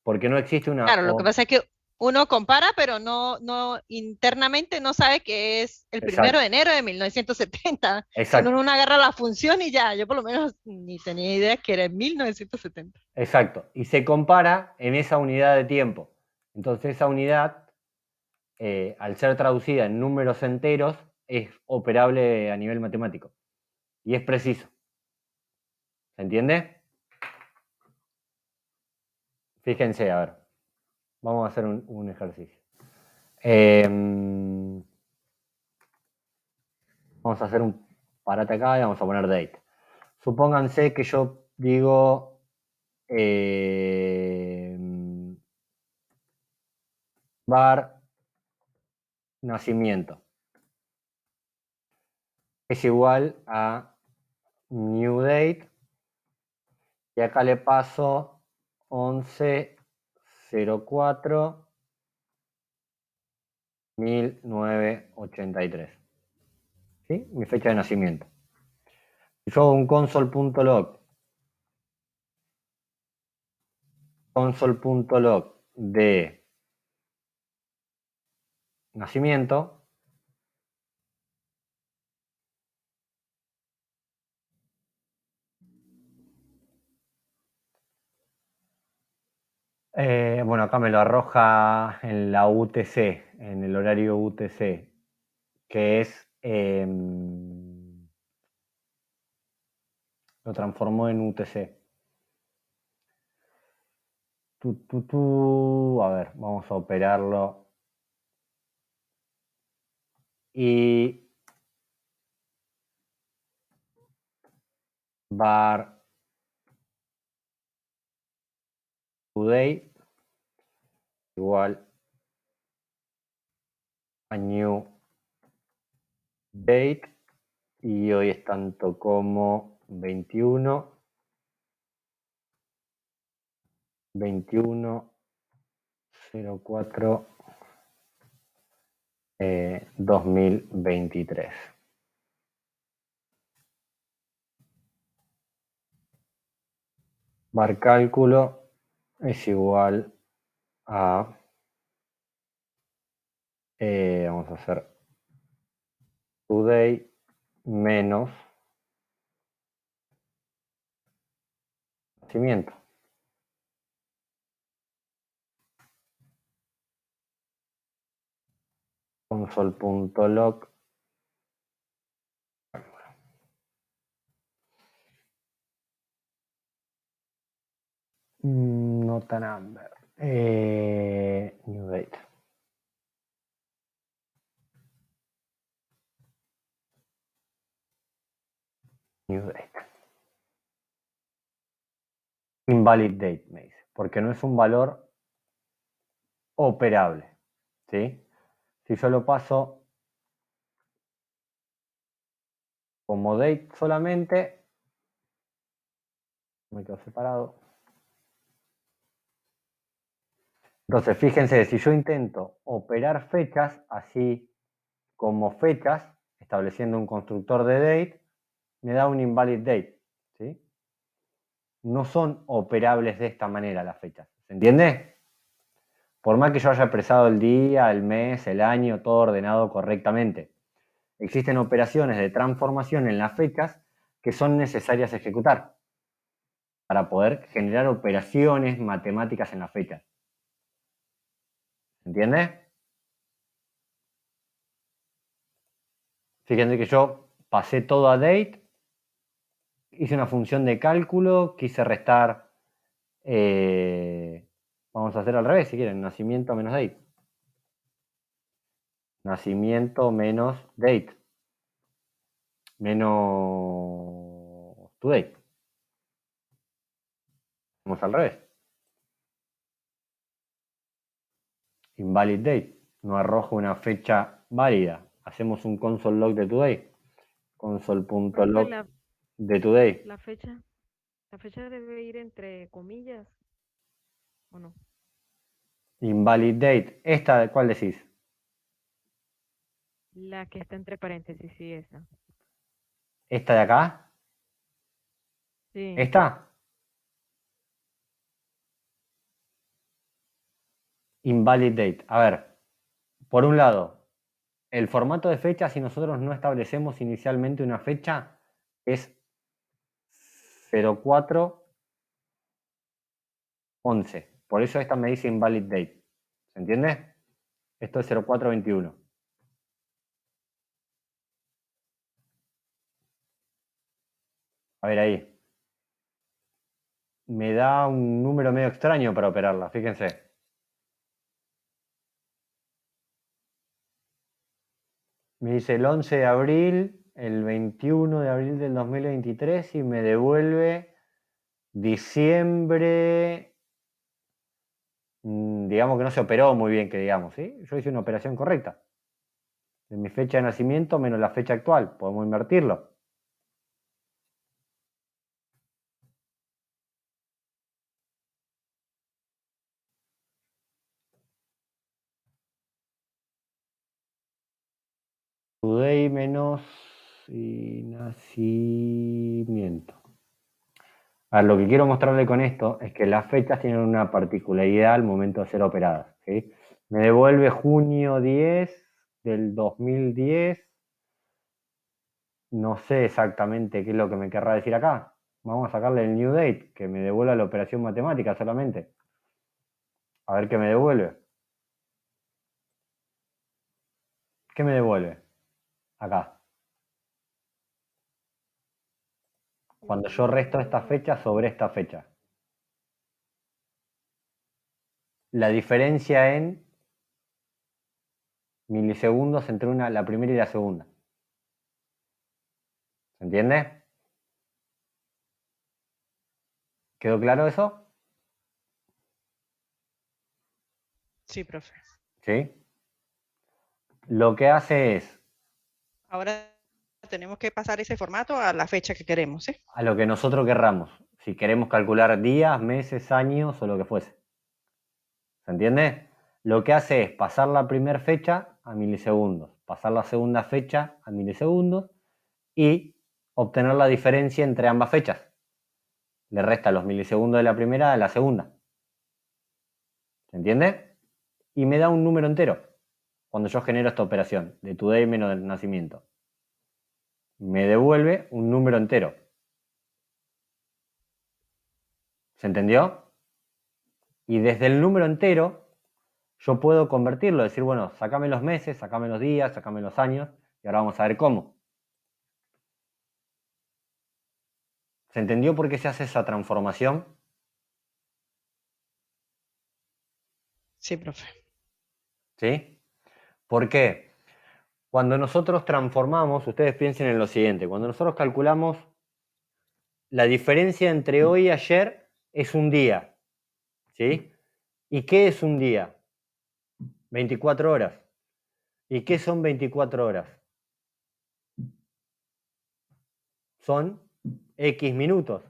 Porque no existe una... Claro, lo que pasa es que uno compara, pero no internamente no sabe que es el 1 Exacto, de enero de 1970. Si exacto, uno agarra la función y ya, yo por lo menos ni tenía idea que era en 1970. exacto. Y se compara en esa unidad de tiempo. Entonces esa unidad, al ser traducida en números enteros, es operable a nivel matemático. Y es preciso. ¿Se entiende? Fíjense, a ver. Vamos a hacer un ejercicio. Vamos a hacer un parate acá y vamos a poner date. Supónganse que yo digo var nacimiento es igual a new date, y acá le paso 11/04/1983. ¿Sí? Mi fecha de nacimiento. Yo hago un console.log de nacimiento. Bueno, acá me lo arroja en la UTC, en el horario UTC, que es... lo transformó en UTC. A ver, vamos a operarlo. Y var today igual a new date, y hoy es tanto como 21/04 2023. Var cálculo es igual a... vamos a hacer today menos nacimiento. Console.log nota number, new date. New date. Invalid date me dice, porque no es un valor operable. ¿Sí? Si yo lo paso como date solamente, me quedo separado. Entonces, fíjense, si yo intento operar fechas, así como fechas, estableciendo un constructor de date, me da un invalid date, ¿sí? No son operables de esta manera las fechas, ¿se entiende? Por más que yo haya expresado el día, el mes, el año, todo ordenado correctamente. Existen operaciones de transformación en las fechas que son necesarias ejecutar para poder generar operaciones matemáticas en las fechas. ¿Se entiende? Fíjense que yo pasé todo a date, hice una función de cálculo, quise restar, vamos a hacer al revés si quieren, nacimiento menos date. Nacimiento menos date. Menos today. Vamos al revés. Invalid date. No arroja una fecha válida. Hacemos un console log de today. Console.log de today. La fecha debe ir entre comillas, ¿o no? Invalid date. ¿Esta cuál decís? La que está entre paréntesis, sí, esa. ¿Esta de acá? Sí. ¿Esta? Invalid date. A ver, por un lado, el formato de fecha, si nosotros no establecemos inicialmente una fecha, es 0411. Por eso esta me dice invalid date. ¿Se entiende? Esto es 0421. A ver ahí. Me da un número medio extraño para operarla, fíjense. Me dice el 11 de abril, el 21 de abril del 2023 y me devuelve diciembre. Digamos que no se operó muy bien, que digamos, ¿sí? Yo hice una operación correcta. De mi fecha de nacimiento menos la fecha actual. Podemos invertirlo. Today menos y nacimiento. A ver, lo que quiero mostrarle con esto es que las fechas tienen una particularidad al momento de ser operadas, ¿sí? Me devuelve junio 10 del 2010. No sé exactamente qué es lo que me querrá decir acá. Vamos a sacarle el new date, que me devuelva la operación matemática solamente. A ver qué me devuelve. ¿Qué me devuelve? Acá. Cuando yo resto esta fecha sobre esta fecha. La diferencia en milisegundos entre la primera y la segunda. ¿Se entiende? ¿Quedó claro eso? Sí, profe. ¿Sí? Lo que hace es Ahora tenemos que pasar ese formato a la fecha que queremos, ¿sí? a lo que nosotros querramos. Si queremos calcular días, meses, años o lo que fuese. ¿Se entiende? Lo que hace es pasar la primera fecha a milisegundos, pasar la segunda fecha a milisegundos y obtener la diferencia entre ambas fechas. Le resta los milisegundos de la primera a la segunda. ¿Se entiende? Y me da un número entero cuando yo genero esta operación de today menos del nacimiento. Me devuelve un número entero. ¿Se entendió? Y desde el número entero yo puedo convertirlo, decir, bueno, sacame los meses, sacame los días, sacame los años, y ahora vamos a ver cómo. ¿Se entendió por qué se hace esa transformación? Sí, profe. ¿Sí? ¿Por qué? Cuando nosotros transformamos, ustedes piensen en lo siguiente, cuando nosotros calculamos la diferencia entre hoy y ayer es un día, ¿sí? ¿Y qué es un día? 24 horas. ¿Y qué son 24 horas? Son X minutos.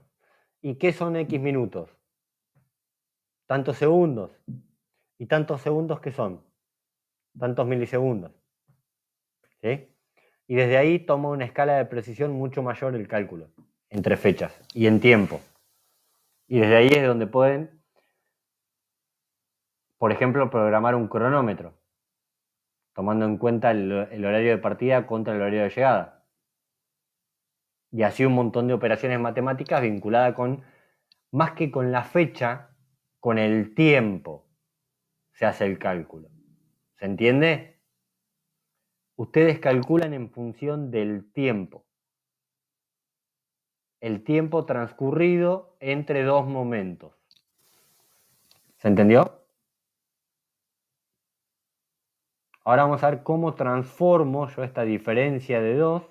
¿Y qué son X minutos? Tantos segundos. ¿Y tantos segundos qué son? Tantos milisegundos. ¿Sí? Y desde ahí toma una escala de precisión mucho mayor el cálculo, entre fechas y en tiempo. Y desde ahí es donde pueden, por ejemplo, programar un cronómetro, tomando en cuenta el horario de partida contra el horario de llegada. Y así un montón de operaciones matemáticas vinculadas con, más que con la fecha, con el tiempo se hace el cálculo. ¿Se entiende? Ustedes calculan en función del tiempo. El tiempo transcurrido entre dos momentos. ¿Se entendió? Ahora vamos a ver cómo transformo yo esta diferencia de 2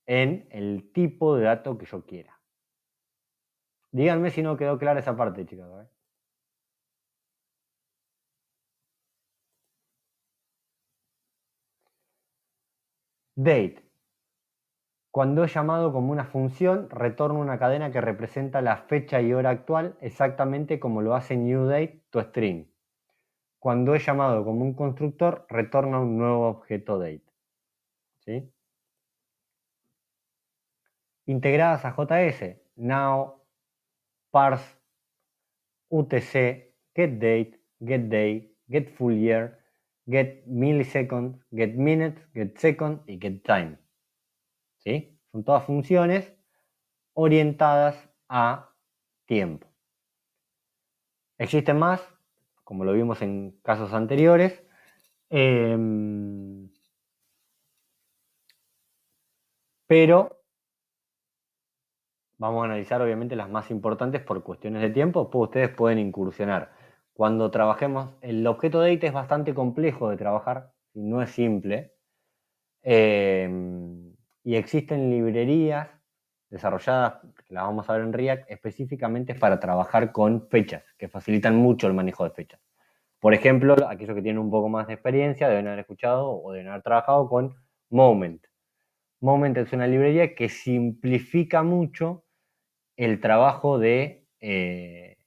en el tipo de dato que yo quiera. Díganme si no quedó clara esa parte, chicos. Date. Cuando es llamado como una función, retorna una cadena que representa la fecha y hora actual, exactamente como lo hace newDate, tu string. Cuando es llamado como un constructor, retorna un nuevo objeto date. ¿Sí? Integradas a JS, now, parse, UTC, getDate, getDay, getFullYear, getMillisecond, getMinute, getSecond y getTime. ¿Sí? Son todas funciones orientadas a tiempo. Existen más, como lo vimos en casos anteriores, pero vamos a analizar obviamente las más importantes por cuestiones de tiempo, pues ustedes pueden incursionar. Cuando trabajemos, el objeto date es bastante complejo de trabajar, no es simple, y existen librerías desarrolladas, que las vamos a ver en React, específicamente para trabajar con fechas, que facilitan mucho el manejo de fechas. Por ejemplo, aquellos que tienen un poco más de experiencia deben haber escuchado o deben haber trabajado con Moment. Moment es una librería que simplifica mucho el trabajo de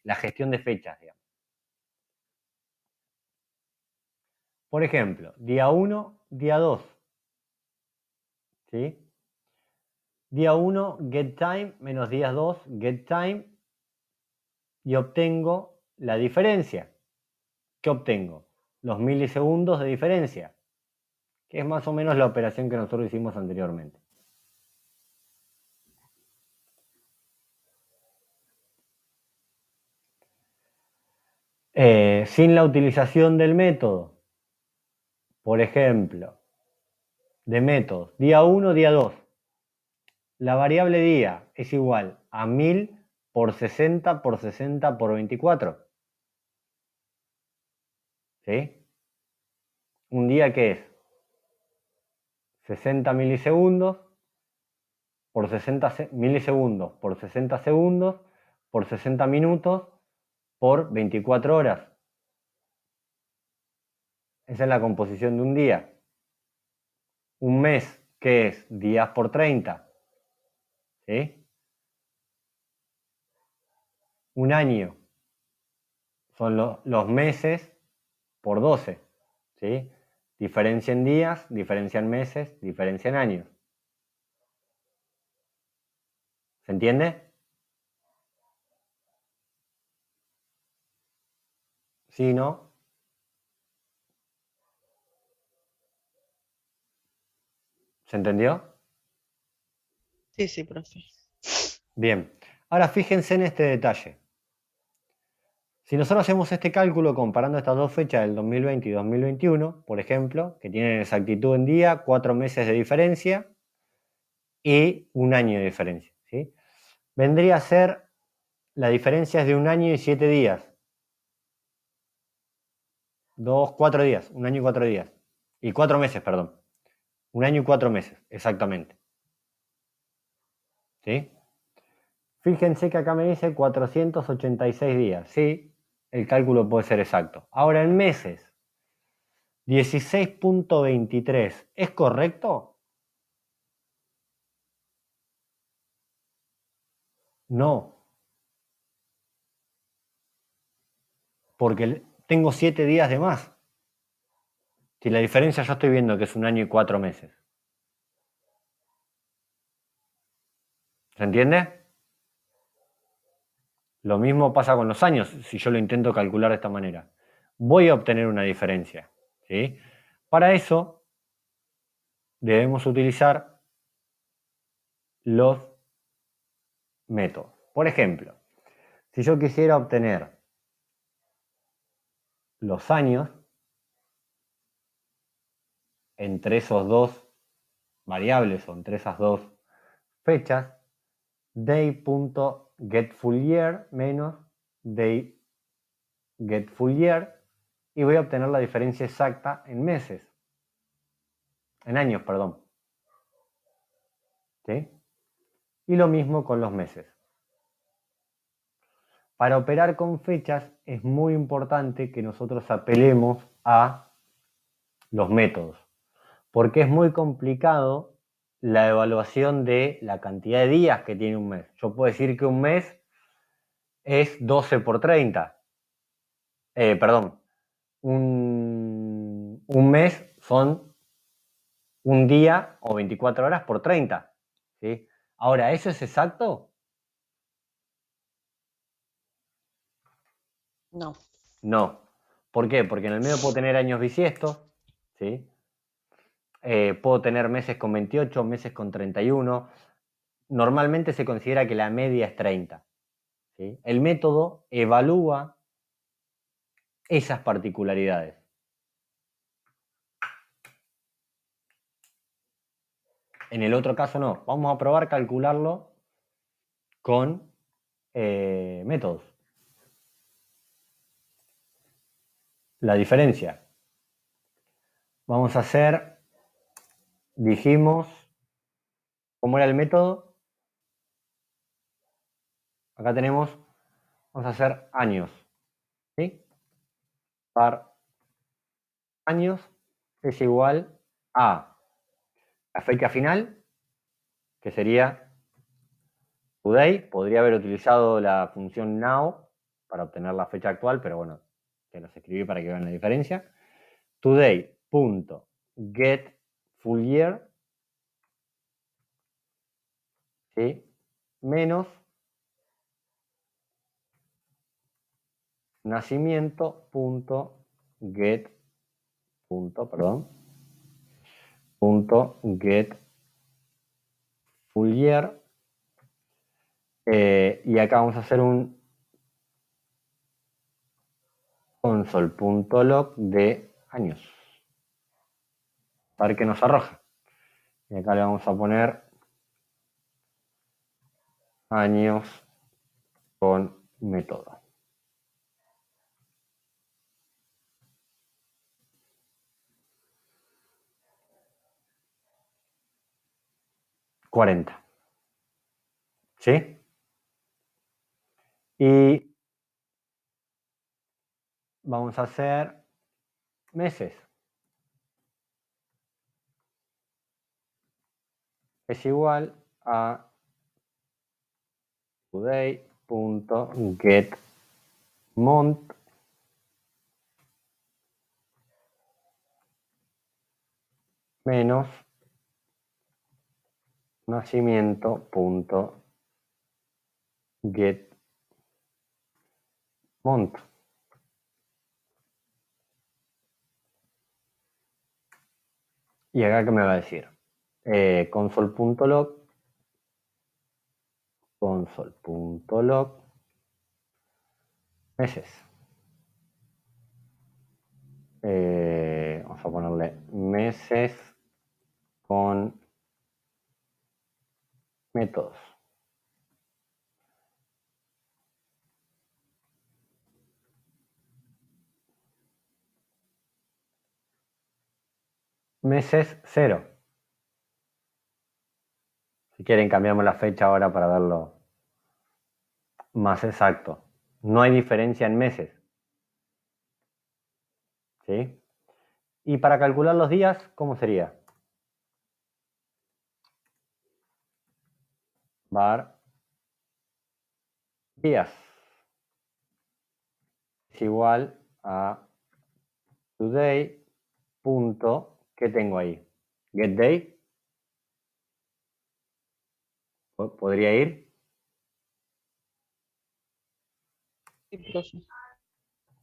la gestión de fechas, digamos. Por ejemplo, día 1, día 2. ¿Sí? Día 1, getTime, menos día 2, getTime, y obtengo la diferencia. ¿Qué obtengo? Los milisegundos de diferencia, que es más o menos la operación que nosotros hicimos anteriormente. Sin la utilización del método, por ejemplo, de métodos, día 1, día 2, la variable día es igual a 1000 por 60 por 60 por 24. ¿Sí? ¿Un día qué es? 60 milisegundos por 60 milisegundos por 60 segundos por 60 minutos por 24 horas. Esa es la composición de un día. Un mes, ¿qué es? Días por 30. ¿Sí? Un año son los meses por 12. ¿Sí? Diferencia en días, diferencia en meses, diferencia en años. ¿Se entiende? ¿Sí, no? ¿Se entendió? Sí, sí, profe. Bien. Ahora fíjense en este detalle. Si nosotros hacemos este cálculo comparando estas dos fechas del 2020 y 2021, por ejemplo, que tienen exactitud en día, 4 meses de diferencia y un año de diferencia, ¿sí? Vendría a ser, la diferencia es de un año y 7 días. 4 días, un año y 4 días. Y 4 meses, perdón. Un año y 4 meses, exactamente. ¿Sí? Fíjense que acá me dice 486 días, ¿sí? El cálculo puede ser exacto. Ahora en meses, 16.23, ¿es correcto? No. porque tengo 7 días de más. Si la diferencia yo estoy viendo que es 1 año y 4 meses. ¿Se entiende? Lo mismo pasa con los años, si yo lo intento calcular de esta manera. Voy a obtener una diferencia, ¿sí? Para eso debemos utilizar los métodos. Por ejemplo, si yo quisiera obtener los años entre esos dos variables o entre esas dos fechas, day.getFullYear menos day.getFullYear, y voy a obtener la diferencia exacta en meses, en años, perdón. ¿Sí? Y lo mismo con los meses. Para operar con fechas es muy importante que nosotros apelemos a los métodos, porque es muy complicado la evaluación de la cantidad de días que tiene un mes. Yo puedo decir que un mes es 12 por 30. Perdón, un mes son un día o 24 horas por 30. ¿Sí? Ahora, ¿eso es exacto? No. No. ¿Por qué? Porque en el medio puedo tener años bisiestos, ¿sí? Puedo tener meses con 28, meses con 31. Normalmente se considera que la media es 30. ¿Sí? El método evalúa esas particularidades. En el otro caso no. Vamos a probar calcularlo con métodos. La diferencia. Vamos a hacer, dijimos, ¿cómo era el método? Acá tenemos, vamos a hacer años. ¿Sí? Par años es igual a la fecha final, que sería today. Podría haber utilizado la función now para obtener la fecha actual, pero bueno, que los escribí para que vean la diferencia. Today.getFullYear, ¿sí? Menos nacimiento.get, perdón, .getFullYear, y acá vamos a hacer un console.log de años, para ver qué nos arroja. Y acá le vamos a poner años con método. $40. ¿Sí? Y vamos a hacer meses. Es igual a today.getMonth menos nacimiento.getMonth. Y acá, ¿qué me va a decir? Console.log meses. Vamos a ponerle meses con métodos. Meses 0. Si quieren cambiamos la fecha ahora para verlo más exacto. No hay diferencia en meses. ¿Sí? Y para calcular los días, ¿cómo sería? Var días. es igual a today punto, ¿qué tengo ahí? GetDay. ¿Podría ir? Sí, profe.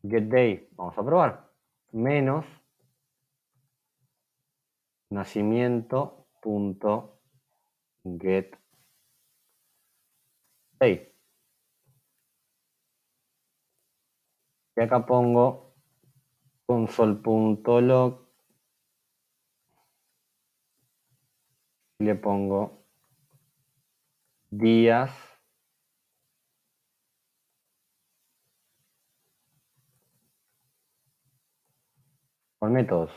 GetDay, vamos a probar. Menos nacimiento punto getDay. Y acá pongo console.log y le pongo días con métodos,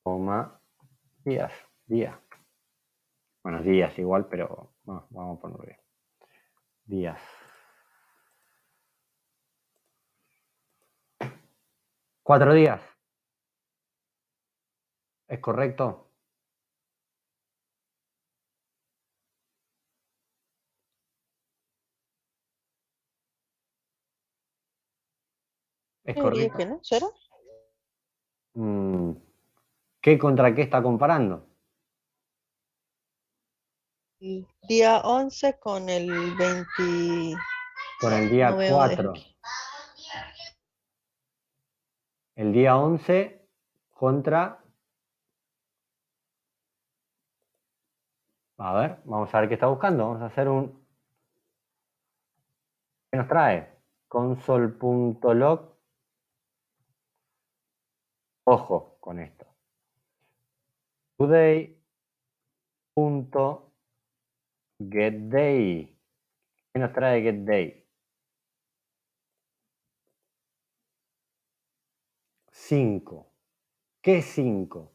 coma, días, día. Bueno, días igual, pero no, vamos a ponerle días. ¿4 días? ¿Es correcto? ¿Es Yo diría correcto? que no, ¿será? ¿Qué contra qué está comparando? El día 11 con el 20. Con el No día veo 4. aquí. El día 11 contra... A ver, vamos a ver qué está buscando. Vamos a hacer un... ¿Qué nos trae? Console.log. Ojo con esto. Today.getDay. ¿Qué nos trae getDay? 5. ¿Qué 5?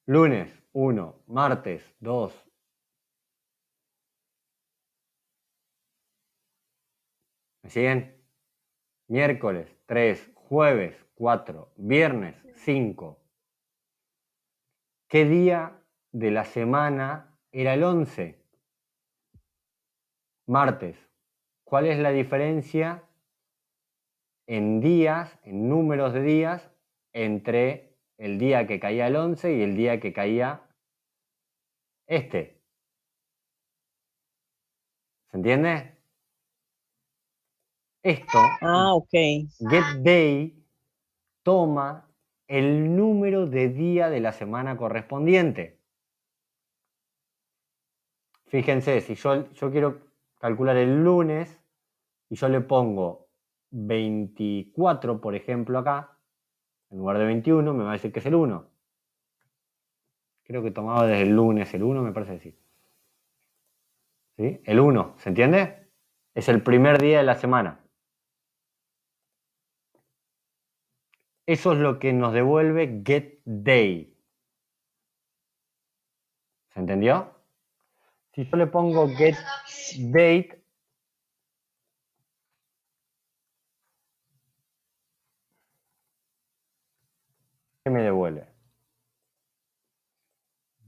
Lunes, 1. Martes, 2. ¿Me siguen? Miércoles, 3. Jueves, 4. Viernes, 5. ¿Qué día de la semana era el 11? Martes. ¿Cuál es la diferencia en días, en números de días, entre el día que caía el 11 y el día que caía este? ¿Se entiende? Esto, Ok. getDay, toma el número de día de la semana correspondiente. Fíjense, si yo quiero calcular el lunes y yo le pongo 24, por ejemplo, acá, en lugar de 21, me va a decir que es el 1. Creo que tomaba desde el lunes el 1, me parece que sí. ¿Sí? El 1, ¿se entiende? Es el primer día de la semana. Eso es lo que nos devuelve getDay. ¿Se entendió? Si yo le pongo getDate, ¿qué me devuelve?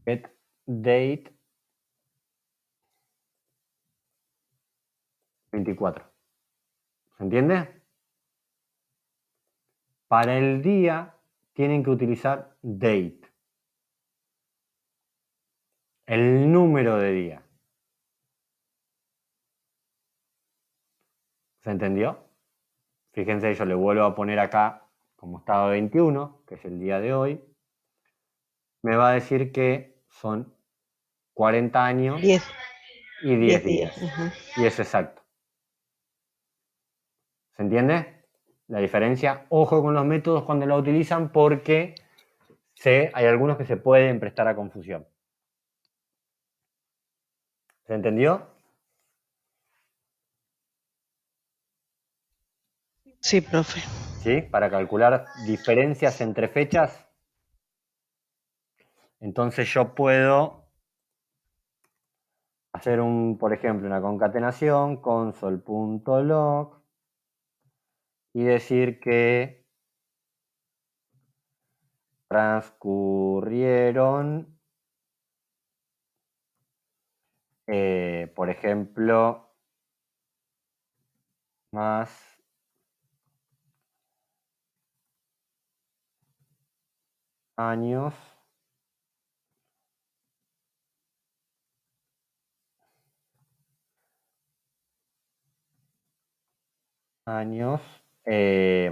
GetDate 24. ¿Se entiende? Para el día tienen que utilizar date. El número de día. ¿Se entendió? Fíjense, yo le vuelvo a poner acá como estado 21, que es el día de hoy. Me va a decir que son 40 años 10. y 10 10 días. días. Ujú. Y es exacto. ¿Se entiende? La diferencia. Ojo con los métodos cuando lo utilizan porque hay algunos que se pueden prestar a confusión. ¿Se entendió? Sí, profe. ¿Sí? Para calcular diferencias entre fechas. Entonces yo puedo hacer por ejemplo, una concatenación console.log y decir que transcurrieron, por ejemplo, más años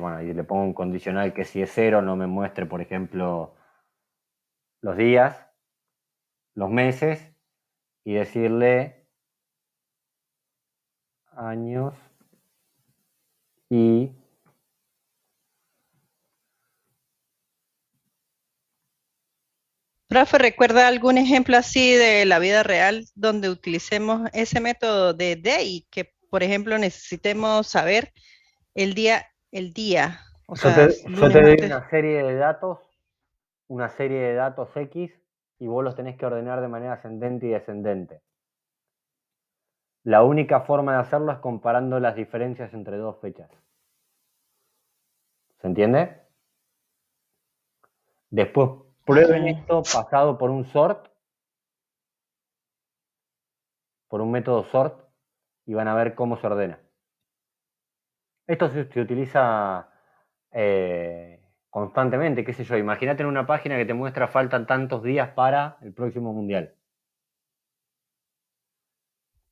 bueno, y le pongo un condicional que si es 0 no me muestre, por ejemplo, los días, los meses, y decirle años y Profe, ¿recuerda algún ejemplo así de la vida real donde utilicemos ese método de day, que por ejemplo necesitemos saber el día, o yo sea, yo lunes, te doy martes? una serie de datos X, y vos los tenés que ordenar de manera ascendente y descendente. La única forma de hacerlo es comparando las diferencias entre dos fechas. ¿Se entiende? Después prueben Ajá. esto pasado por un sort, por un método sort, y van a ver cómo se ordena. Esto se utiliza constantemente, qué sé yo. Imagínate en una página que te muestra faltan tantos días para el próximo mundial.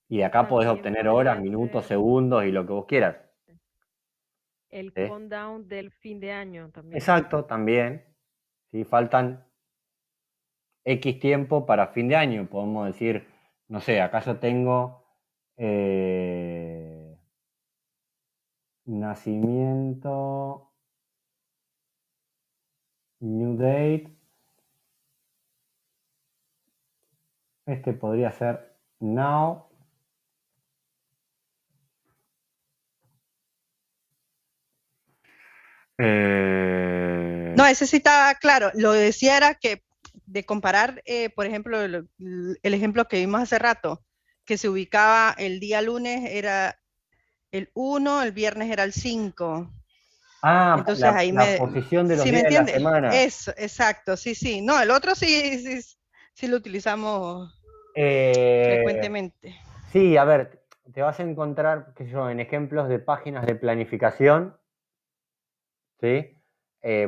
Y de acá podés También obtener horas, podría minutos, ser segundos y lo que vos quieras. el ¿Sí? countdown del fin de año también. Exacto, también. ¿Sí? Faltan X tiempo para fin de año. Podemos decir, no sé, acá yo tengo nacimiento, new date. Este podría ser now. No, ese sí estaba claro. Lo decía era que de comparar, por ejemplo, el ejemplo que vimos hace rato, que se ubicaba el día lunes era el 1, el viernes era el 5. Entonces ahí La posición de los ¿sí me días de la entiende? semana. Eso, exacto, sí, sí. No, el otro sí lo utilizamos Eh, frecuentemente. sí, a ver, te vas a encontrar, qué sé yo, en ejemplos de páginas de planificación, ¿sí?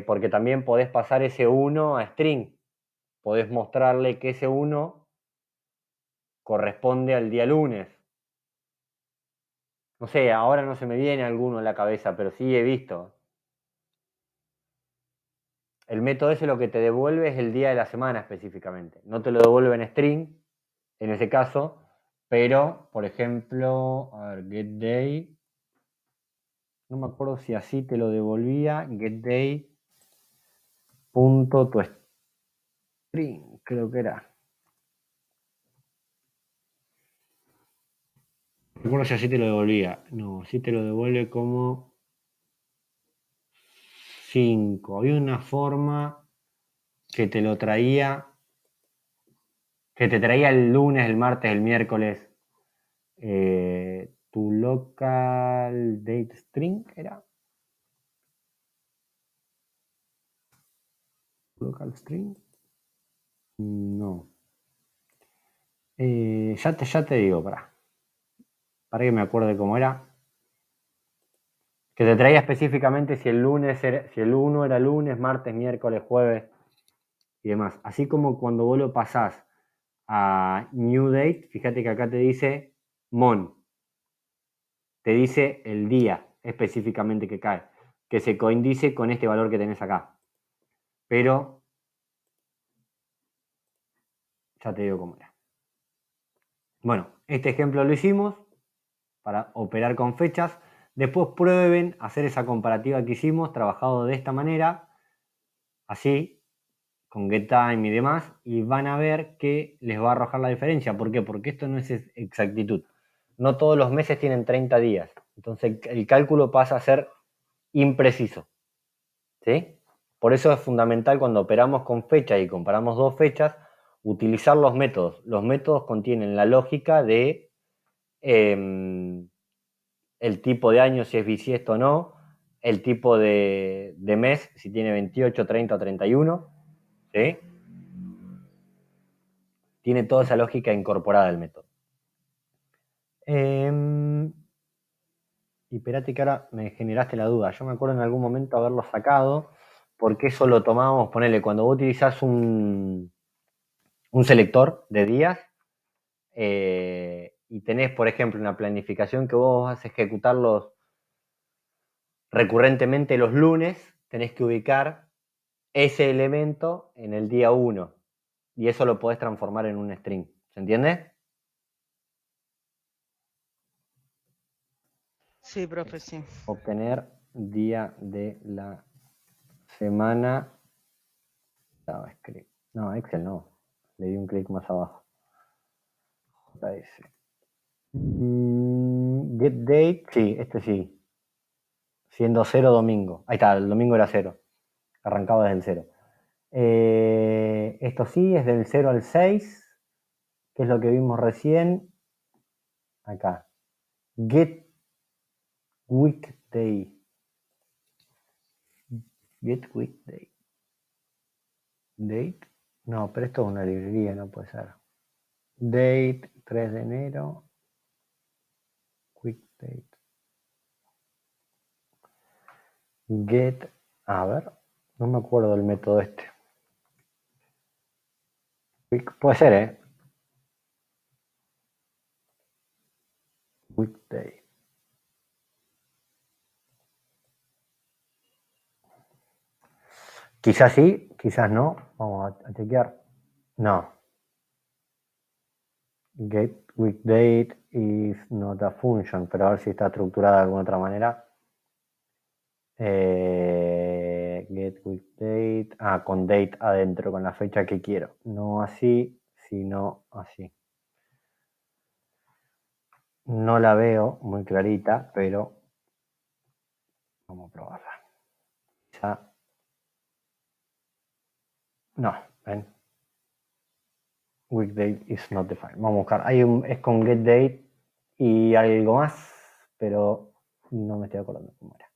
Porque también podés pasar ese 1 a string. Podés mostrarle que ese 1 corresponde al día lunes. No sé, ahora no se me viene alguno en la cabeza, pero sí he visto. El método ese lo que te devuelve es el día de la semana específicamente. No te lo devuelve en string, en ese caso, pero, por ejemplo, a ver, getDay, no me acuerdo si así te lo devolvía, getDay punto tu string, creo que era. No me acuerdo si así te lo devolvía. No, así te lo devuelve como 5. Había una forma que te lo traía, que te traía el lunes, el martes, el miércoles. Tu local date string era. Local string. No. Ya te digo, para que me acuerde cómo era. Que te traía específicamente si el lunes si el 1 era lunes, martes, miércoles, jueves y demás. Así como cuando vos lo pasás a New Date, fíjate que acá te dice MON. Te dice el día específicamente que cae, que se coincide con este valor que tenés acá. Pero ya te digo cómo era. Bueno, este ejemplo lo hicimos para operar con fechas. Después prueben hacer esa comparativa que hicimos, trabajado de esta manera, así, con getTime y demás, y van a ver que les va a arrojar la diferencia. ¿Por qué? Porque esto no es exactitud. No todos los meses tienen 30 días. Entonces el cálculo pasa a ser impreciso. ¿Sí? Por eso es fundamental cuando operamos con fechas y comparamos dos fechas, utilizar los métodos. Los métodos contienen la lógica de el tipo de año, si es bisiesto o no, el tipo de mes, si tiene 28, 30 o 31, ¿sí? Tiene toda esa lógica incorporada al método. Y espérate que ahora me generaste la duda. Yo me acuerdo en algún momento haberlo sacado, porque eso lo tomábamos, ponele, cuando vos utilizás un selector de días y tenés, por ejemplo, una planificación que vos vas a ejecutarlos recurrentemente los lunes, tenés que ubicar ese elemento en el día 1 y eso lo podés transformar en un string. ¿Se entiende? Sí, profe, sí. Obtener día de la semana. JavaScript. No, Excel no. Le di un clic más abajo. JS. Get date. Sí, este sí. Siendo 0 domingo. Ahí está, el domingo era 0. Arrancaba desde el 0. Esto sí, es del 0 al 6, que es lo que vimos recién. Acá. Get weekday. Get weekday. Date. No, pero esto es una librería, no puede ser. Date, 3 de enero. Quick date. Get. A ver, no me acuerdo del método este. Quick, puede ser, ¿eh? Weekday. Quizás sí, quizás no. Vamos a chequear. No. Get weekdate is not a function, pero a ver si está estructurada de alguna otra manera. Get weekdate. Ah, con date adentro, con la fecha que quiero. No así, sino así. No la veo muy clarita, pero vamos a probarla. Ya. No, ven. Weekday is not defined. Vamos a buscar. Es con getDate y algo más, pero no me estoy acordando cómo era.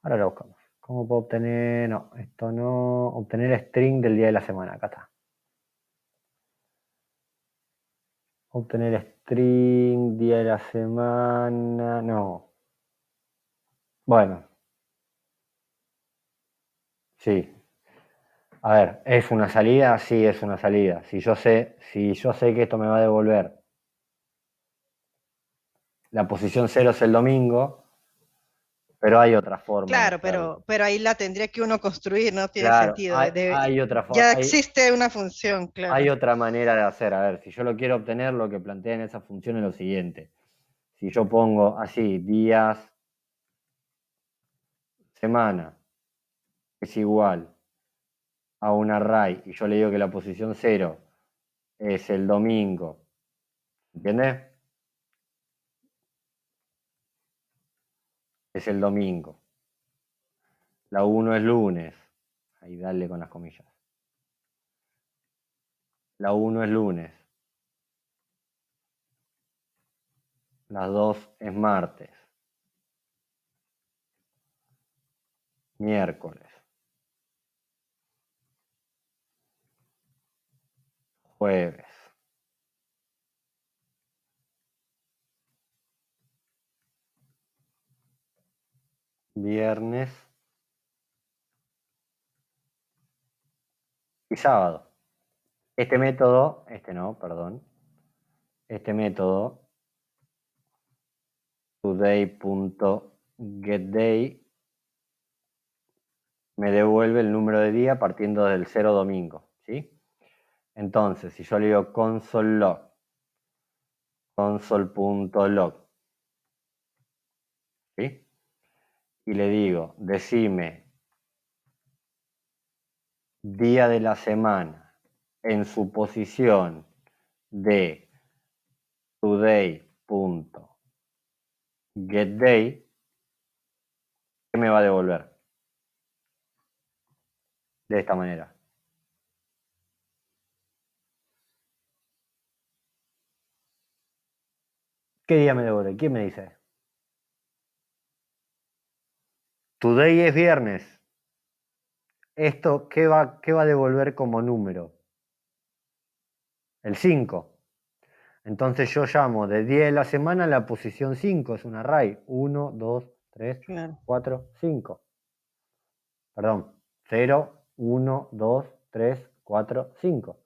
Ahora lo buscamos. ¿Cómo puedo obtener? No, esto no. Obtener string del día de la semana. Acá está. Obtener string, día de la semana. No. Bueno. Sí. A ver, ¿es una salida? Sí, es una salida. Si yo sé que esto me va a devolver la posición 0 es el domingo, pero hay otra forma. Claro, pero ahí la tendría que uno construir, no tiene claro, sentido. Hay otra forma. Ya existe una función, claro. Hay otra manera de hacer. A ver, si yo lo quiero obtener, lo que plantea en esa función es lo siguiente. Si yo pongo así, días, semana, es igual a un array, y yo le digo que la posición 0 es el domingo, ¿entiendes? Es el domingo. La 1 es lunes. Ahí dale con las comillas. La 1 es lunes. La 2 es martes. Miércoles. Jueves. Viernes. Y sábado. Este método, este método, today.getDay, me devuelve el número de día partiendo del 0 domingo, ¿sí? Entonces, si yo le digo console.log, ¿sí? Y le digo, decime día de la semana en su posición de today.getDay, ¿qué me va a devolver? De esta manera. ¿Qué día me devuelve? ¿Quién me dice? Today es viernes. ¿Esto qué va a devolver como número? El 5. Entonces yo llamo de 10 de la semana a la posición 5, es un array. 1, 2, 3, Claro. 4, 5. Perdón, 0, 1, 2, 3, 4, 5.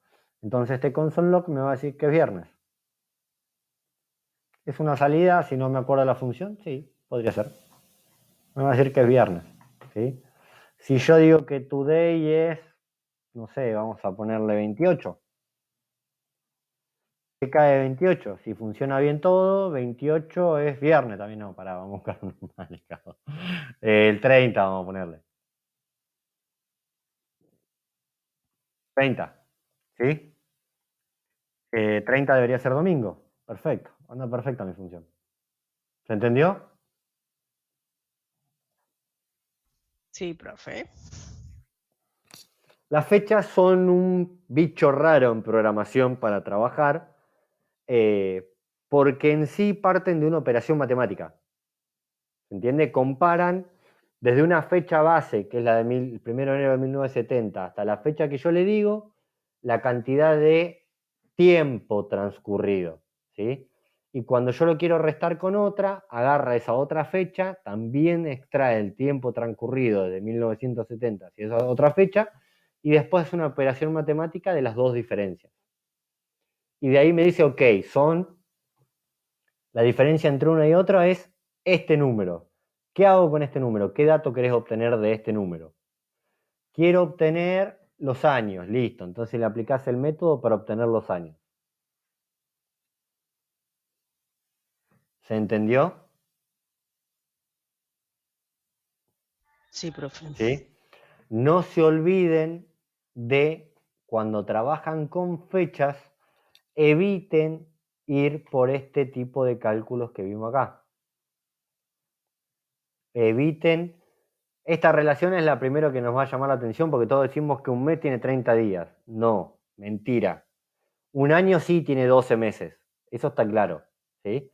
Entonces este console log me va a decir que es viernes. ¿Es una salida si no me acuerdo la función? Sí, podría ser. Me va a decir que es viernes. ¿Sí? Si yo digo que today es, no sé, vamos a ponerle 28. ¿Qué cae 28? Si funciona bien todo, 28 es viernes también. No, pará, vamos a buscar un marcado. El 30 vamos a ponerle. 30. ¿Sí? 30 debería ser domingo. Perfecto. Anda perfecta mi función. ¿Se entendió? Sí, profe. Las fechas son un bicho raro en programación para trabajar, porque en sí parten de una operación matemática. ¿Se entiende? Comparan desde una fecha base, que es la de 1 de enero de 1970, hasta la fecha que yo le digo, la cantidad de tiempo transcurrido. ¿Sí? Y cuando yo lo quiero restar con otra, agarra esa otra fecha, también extrae el tiempo transcurrido de 1970, si es otra fecha, y después es una operación matemática de las dos diferencias. Y de ahí me dice, ok, la diferencia entre una y otra es este número. ¿Qué hago con este número? ¿Qué dato querés obtener de este número? Quiero obtener los años, listo. Entonces le aplicás el método para obtener los años. ¿Se entendió? Sí, profe. ¿Sí? No se olviden de, cuando trabajan con fechas, eviten ir por este tipo de cálculos que vimos acá. Eviten. Esta relación es la primera que nos va a llamar la atención porque todos decimos que un mes tiene 30 días. No, mentira. Un año sí tiene 12 meses. Eso está claro. ¿Sí?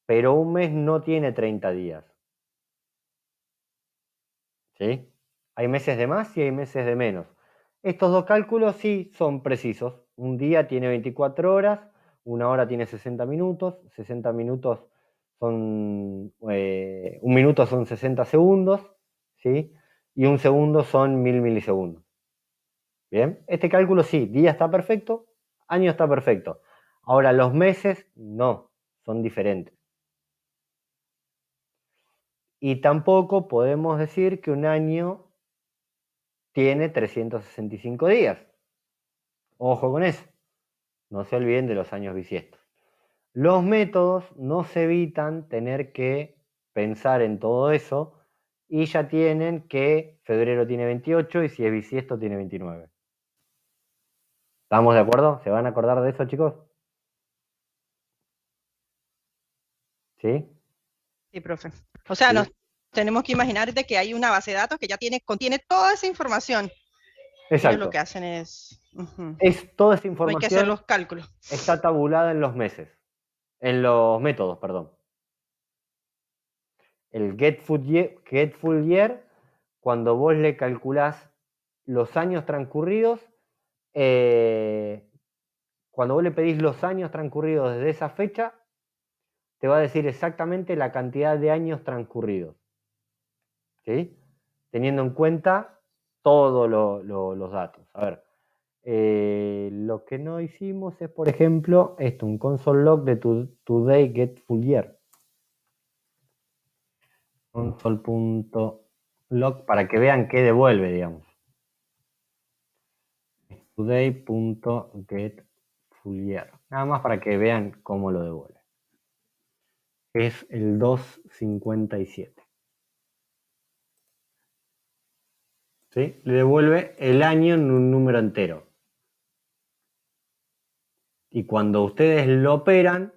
Pero un mes no tiene 30 días. ¿Sí? Hay meses de más y hay meses de menos. Estos dos cálculos sí son precisos. Un día tiene 24 horas, una hora tiene 60 minutos, 60 minutos son, un minuto son 60 segundos, ¿sí? Y un segundo son 1000 milisegundos. Bien, este cálculo sí, día está perfecto, año está perfecto. Ahora los meses no, son diferentes. Y tampoco podemos decir que un año tiene 365 días. Ojo con eso. No se olviden de los años bisiestos. Los métodos nos evitan tener que pensar en todo eso y ya tienen que febrero tiene 28 y si es bisiesto tiene 29. ¿Estamos de acuerdo? ¿Se van a acordar de eso, chicos? ¿Sí? Sí, profe. O sea, ¿Sí? nos tenemos que imaginar de que hay una base de datos que ya contiene toda esa información. Ellos lo Exacto. que hacen es... Toda esta No hay que hacer información los cálculos. está tabulada en los meses. En los métodos, perdón. El get full year, cuando vos le calculás los años transcurridos, cuando vos le pedís los años transcurridos desde esa fecha, te va a decir exactamente la cantidad de años transcurridos. ¿Sí? Teniendo en cuenta todos los datos. A ver, lo que no hicimos es, por ejemplo, esto, un console log de today get full year. Console.log para que vean qué devuelve, digamos. Today.getFullYear. Nada más para que vean cómo lo devuelve. Es el 257. ¿Sí? Le devuelve el año en un número entero. Y cuando ustedes lo operan,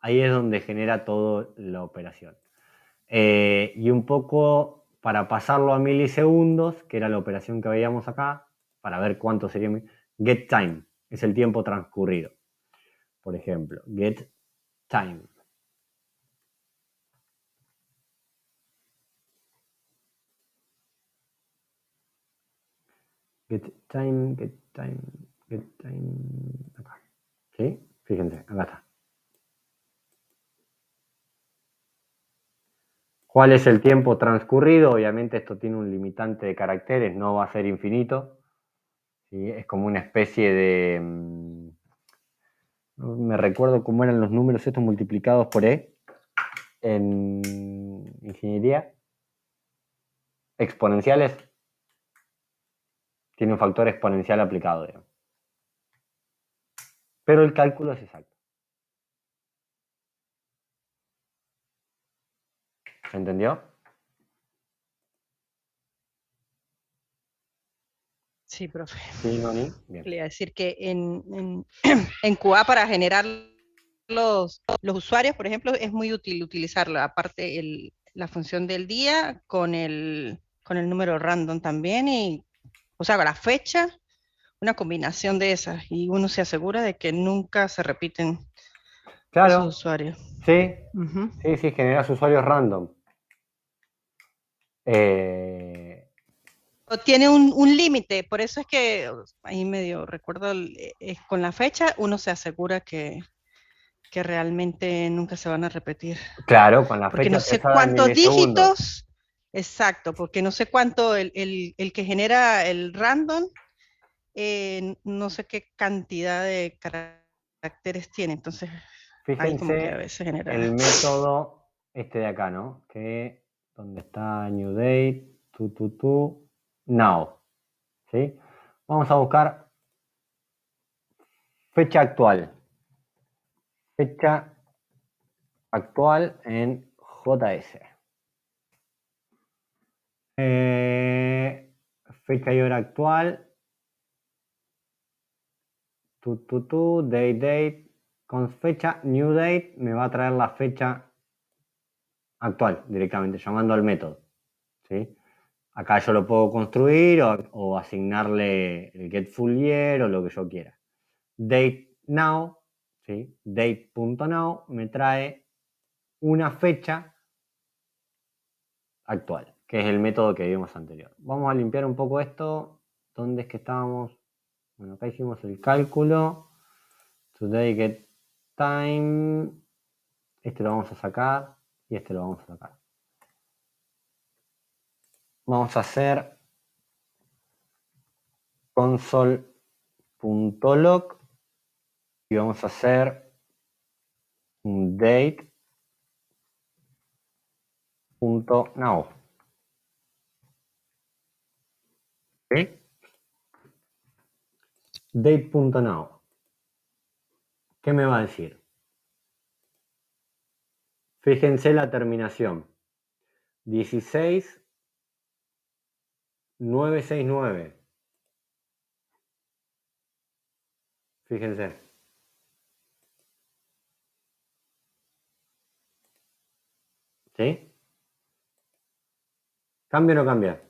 ahí es donde genera toda la operación. Y un poco para pasarlo a milisegundos, que era la operación que veíamos acá, para ver cuánto sería get time, es el tiempo transcurrido. Por ejemplo, get time. Get time, acá. ¿Sí? Fíjense, acá está. ¿Cuál es el tiempo transcurrido? Obviamente esto tiene un limitante de caracteres, no va a ser infinito. ¿Sí? Es como una especie de... no me recuerdo cómo eran los números estos multiplicados por E en ingeniería. Exponenciales. Tiene un factor exponencial aplicado, digamos. Pero el cálculo es exacto. ¿Se entendió? Sí, profe. Sí, Noni. Bien. Le iba a decir que en QA para generar los usuarios, por ejemplo, es muy útil utilizarlo. Aparte, la función del día con el número random también. O sea, la fecha, una combinación de esas. Y uno se asegura de que nunca se repiten Claro. esos usuarios. Sí, sí, generas usuarios random. Tiene un límite, por eso es que ahí medio recuerdo, con la fecha uno se asegura que realmente nunca se van a repetir. Claro, con la Porque fecha no sé pesada en cuántos milisegundos. dígitos, exacto, porque no sé cuánto el que genera el random, no sé qué cantidad de caracteres tiene, entonces ahí como que a Fíjense veces genera... el método este de acá, ¿no? Que, ¿dónde está new date? Now. ¿Sí? Vamos a buscar fecha actual. Fecha actual en JS. Fecha y hora actual. Date. Con fecha new date me va a traer la fecha actual directamente, llamando al método. ¿Sí? Acá yo lo puedo construir o asignarle el get full year o lo que yo quiera. Date now, ¿sí? Date.now me trae una fecha actual, que es el método que vimos anterior. Vamos a limpiar un poco esto. ¿Dónde es que estábamos? Bueno, acá hicimos el cálculo. Today get time. Este lo vamos a sacar y este lo vamos a sacar. Vamos a hacer console.log y vamos a hacer un date.now. ¿Sí? Date.now. ¿Qué me va a decir? Fíjense la terminación. 16969. Fíjense. ¿Sí? ¿Cambia o no cambia?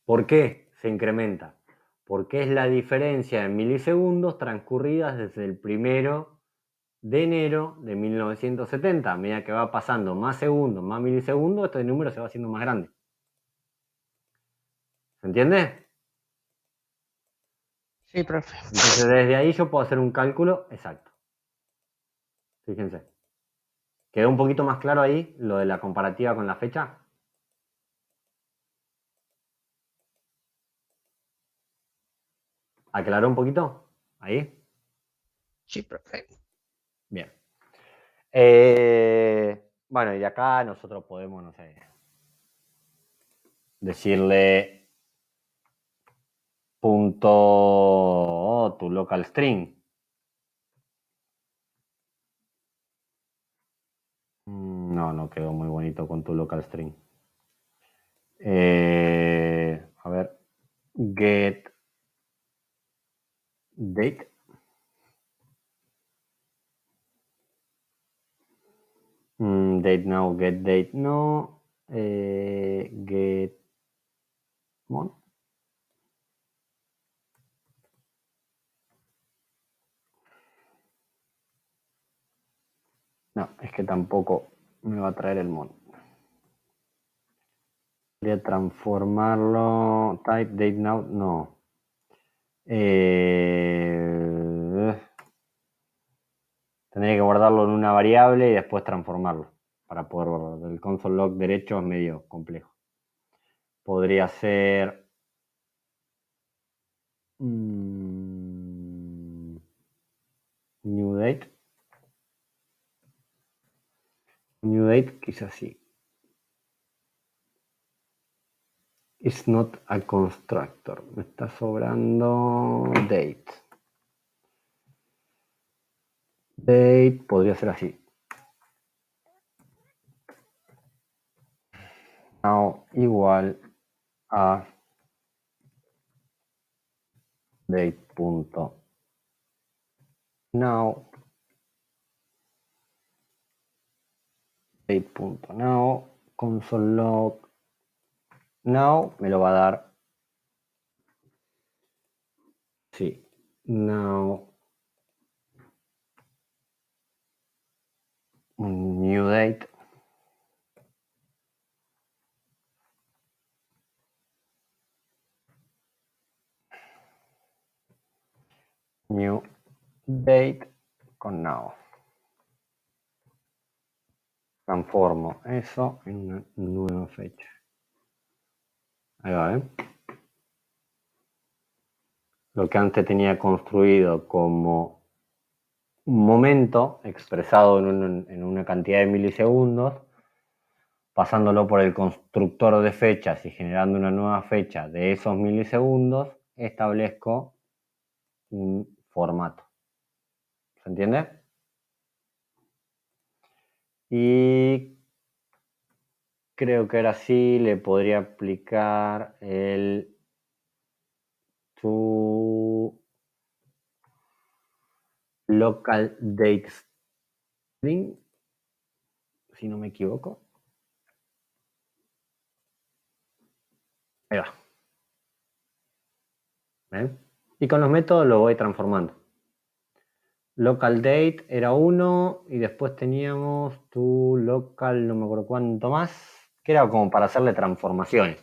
¿Por qué se incrementa? Porque es la diferencia en milisegundos transcurridas desde el 1 de enero de 1970. A medida que va pasando más segundos, más milisegundos, este número se va haciendo más grande. ¿Se entiende? Sí, profe. Entonces desde ahí yo puedo hacer un cálculo exacto. Fíjense. ¿Quedó un poquito más claro ahí lo de la comparativa con la fecha? ¿Aclaró un poquito? ¿Ahí? Sí, profe. Bien. Bueno, y acá nosotros podemos, no sé, decirle punto tu local string. No, no quedó muy bonito con tu local string. A ver, get date. Date now, get date no. Get month. No, es que tampoco me va a traer el month. Voy a transformarlo. Type date now, no. Tendría que guardarlo en una variable y después transformarlo para poder guardarlo. El console log derecho es medio complejo. Podría ser new date. New date quizás sí. It's not a constructor. Me está sobrando date. Date podría ser así. Now igual a date.now. Date.now. Console log now me lo va a dar. Sí. Now. New date. New date con now. Transformo eso en una nueva fecha. Ahí va, ¿eh? Lo que antes tenía construido como un momento expresado en una cantidad de milisegundos, pasándolo por el constructor de fechas y generando una nueva fecha de esos milisegundos, establezco un formato. ¿Se entiende? Y creo que ahora sí le podría aplicar el to local date string, si no me equivoco. Ahí va. ¿Ven? Y con los métodos lo voy transformando. Local date era 1 y después teníamos to local, no me acuerdo cuánto más, que era como para hacerle transformaciones.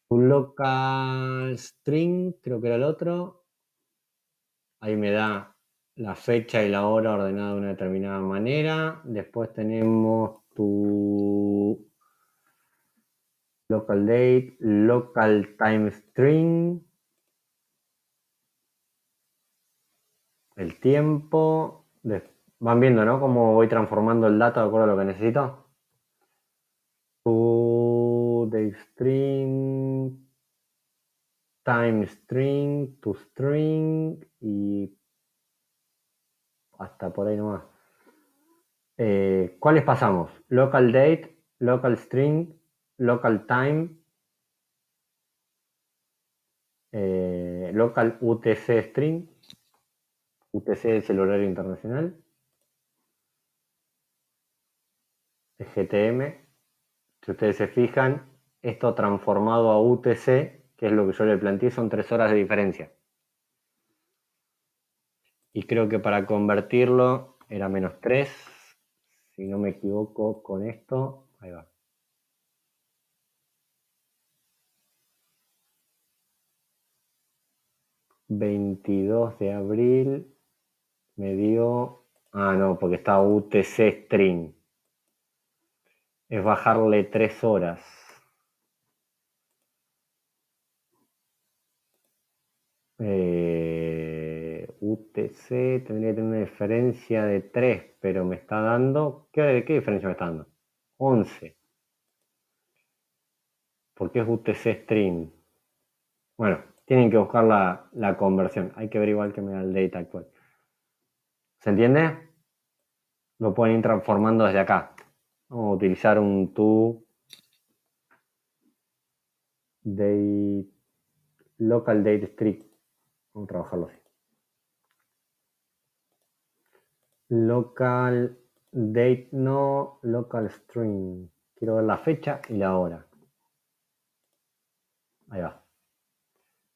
To local string, creo que era el otro. Ahí me da la fecha y la hora ordenada de una determinada manera. Después tenemos to local date, local time string. El tiempo. Van viendo, ¿no? Cómo voy transformando el dato de acuerdo a lo que necesito. To date string, time string, to string y hasta por ahí nomás. ¿Cuáles pasamos? Local date, local string, local time, local UTC string. UTC es el horario internacional. GTM. Si ustedes se fijan, esto transformado a UTC, que es lo que yo le planteé, son 3 horas de diferencia. Y creo que para convertirlo era -3. Si no me equivoco con esto, ahí va. ...22 de abril... me dio... Ah, no, porque está UTC string. Es bajarle 3 horas. UTC tendría que tener una diferencia de 3, pero me está dando... ¿Qué diferencia me está dando? 11. ¿Por qué es UTC string? Bueno, tienen que buscar la conversión. Hay que ver igual que me da el data actual. ¿Se entiende? Lo pueden ir transformando desde acá. Vamos a utilizar un to date, local date string. Vamos a trabajarlo así. Local date no, local string. Quiero ver la fecha y la hora. Ahí va.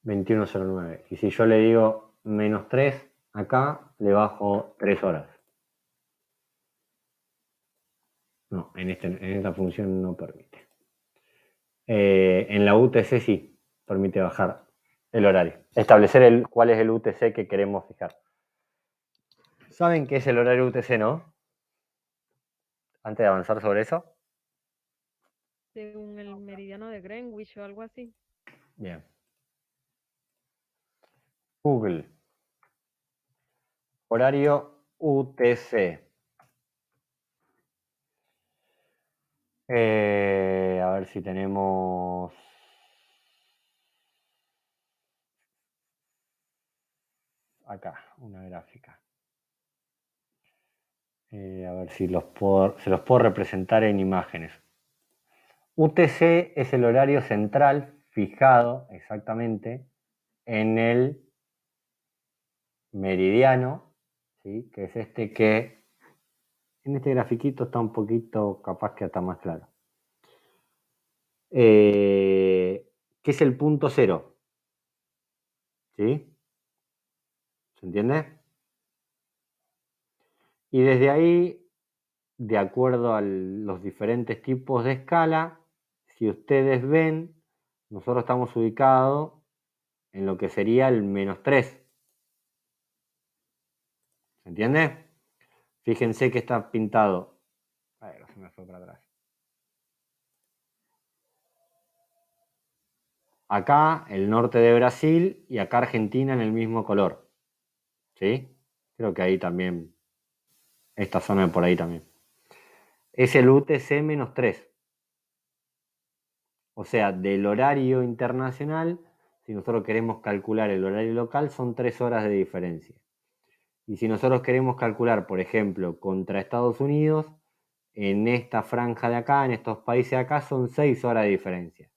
21:09. Y si yo le digo -3, acá le bajo 3 horas. No, en esta función no permite. En la UTC sí, permite bajar el horario. Establecer cuál es el UTC que queremos fijar. ¿Saben qué es el horario UTC, no? Antes de avanzar sobre eso. Según el meridiano de Greenwich o algo así. Bien. Google. Horario UTC. A ver si tenemos... Acá, una gráfica. A ver si se los puedo representar en imágenes. UTC es el horario central fijado exactamente en el meridiano, ¿sí? Que es este que en este grafiquito está un poquito, capaz que está más claro. Que es el punto cero. ¿Sí? ¿Se entiende? Y desde ahí, de acuerdo a los diferentes tipos de escala, si ustedes ven, nosotros estamos ubicados en lo que sería el -3. ¿Se entiende? Fíjense que está pintado. A ver, se me fue para atrás. Acá el norte de Brasil y acá Argentina en el mismo color. ¿Sí? Creo que ahí también, esta zona de por ahí también. Es el UTC -3. O sea, del horario internacional, si nosotros queremos calcular el horario local, son 3 horas de diferencia. Y si nosotros queremos calcular, por ejemplo, contra Estados Unidos, en esta franja de acá, en estos países de acá, son 6 horas de diferencia.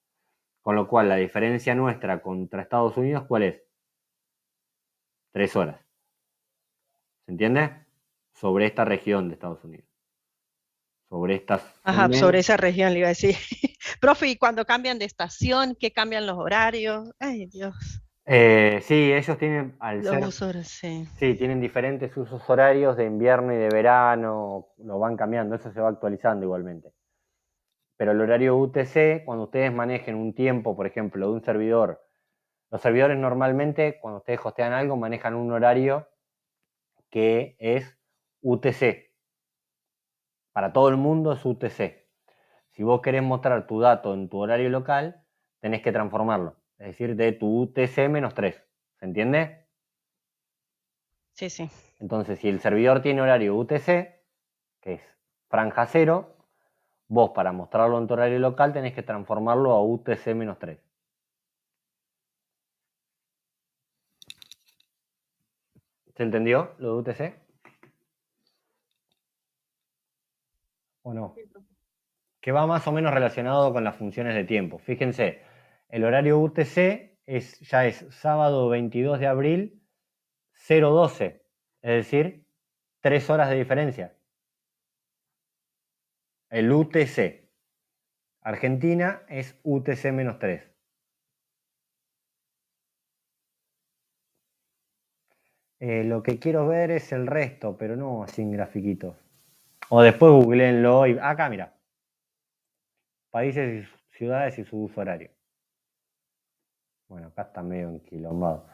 Con lo cual, la diferencia nuestra contra Estados Unidos, ¿cuál es? 3 horas. ¿Se entiende? Sobre esta región de Estados Unidos. Sobre estas... Ajá, sobre esa región le iba a decir. Profe, ¿y cuando cambian de estación, qué cambian los horarios? Ay, Dios. Sí, ellos tienen, Sí. Sí, tienen diferentes usos horarios de invierno y de verano, lo van cambiando, eso se va actualizando igualmente. Pero el horario UTC, cuando ustedes manejen un tiempo, por ejemplo, de un servidor, los servidores normalmente, cuando ustedes hostean algo, manejan un horario que es UTC. Para todo el mundo es UTC. Si vos querés mostrar tu dato en tu horario local, tenés que transformarlo. Es decir, de tu UTC -3. ¿Se entiende? Sí, sí. Entonces, si el servidor tiene horario UTC, que es franja 0, vos para mostrarlo en tu horario local tenés que transformarlo a UTC -3. ¿Se entendió lo de UTC? ¿O no? Que va más o menos relacionado con las funciones de tiempo. Fíjense, el horario UTC ya es sábado 22 de abril 0:12, es decir, 3 horas de diferencia. El UTC. Argentina es UTC -3. Lo que quiero ver es el resto, pero no sin grafiquitos. O después googleenlo y... Acá, mira. Países y ciudades y su uso horario. Bueno, acá está medio enquilombado.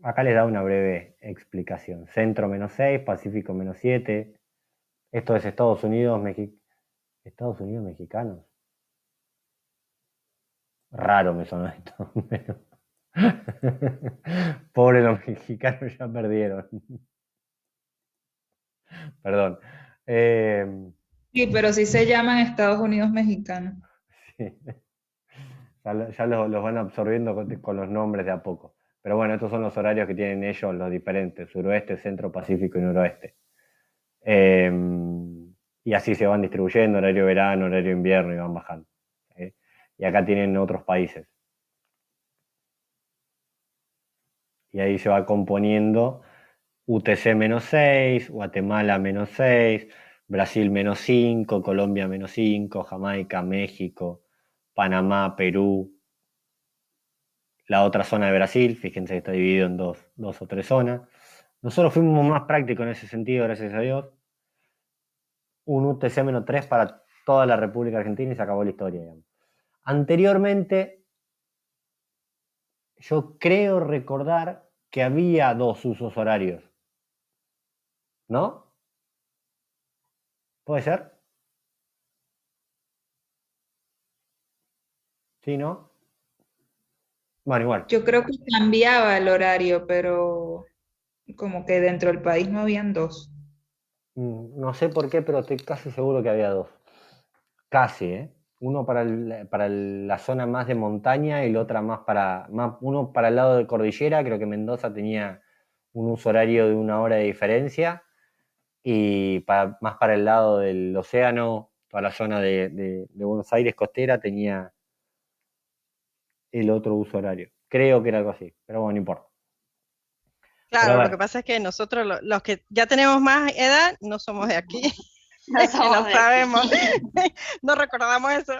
Acá les da una breve explicación. Centro -6, Pacífico -7. Esto es Estados Unidos, Estados Unidos mexicanos. Raro me sonó esto. Pobre, los mexicanos ya perdieron. Perdón. Sí, pero sí se llaman Estados Unidos mexicanos. Sí. Ya los van absorbiendo con los nombres de a poco. Pero bueno, estos son los horarios que tienen ellos, los diferentes: suroeste, centro, pacífico y noroeste. Y así se van distribuyendo: horario verano, horario invierno, y van bajando. Y acá tienen otros países. Y ahí se va componiendo UTC -6, Guatemala -6, Brasil -5, Colombia -5, Jamaica, México, Panamá, Perú. La otra zona de Brasil, fíjense que está dividido en dos o tres zonas. Nosotros fuimos más prácticos en ese sentido, gracias a Dios. Un UTC -3 para toda la República Argentina y se acabó la historia, digamos. Anteriormente, yo creo recordar que había 2 usos horarios, ¿no? ¿Puede ser? ¿Sí, no? Bueno, igual. Yo creo que cambiaba el horario, pero como que dentro del país no habían dos. No sé por qué, pero estoy casi seguro que había 2. Casi, ¿eh? Uno para la zona más de montaña y la otra uno para el lado de cordillera. Creo que Mendoza tenía un uso horario de 1 hora de diferencia, y más para el lado del océano, toda la zona de Buenos Aires costera tenía el otro uso horario. Creo que era algo así, pero bueno, no importa. Pero a Claro, lo ver, que pasa es que nosotros, los que ya tenemos más edad, no somos de aquí. No Que somos no de aquí. sabemos, no recordamos eso.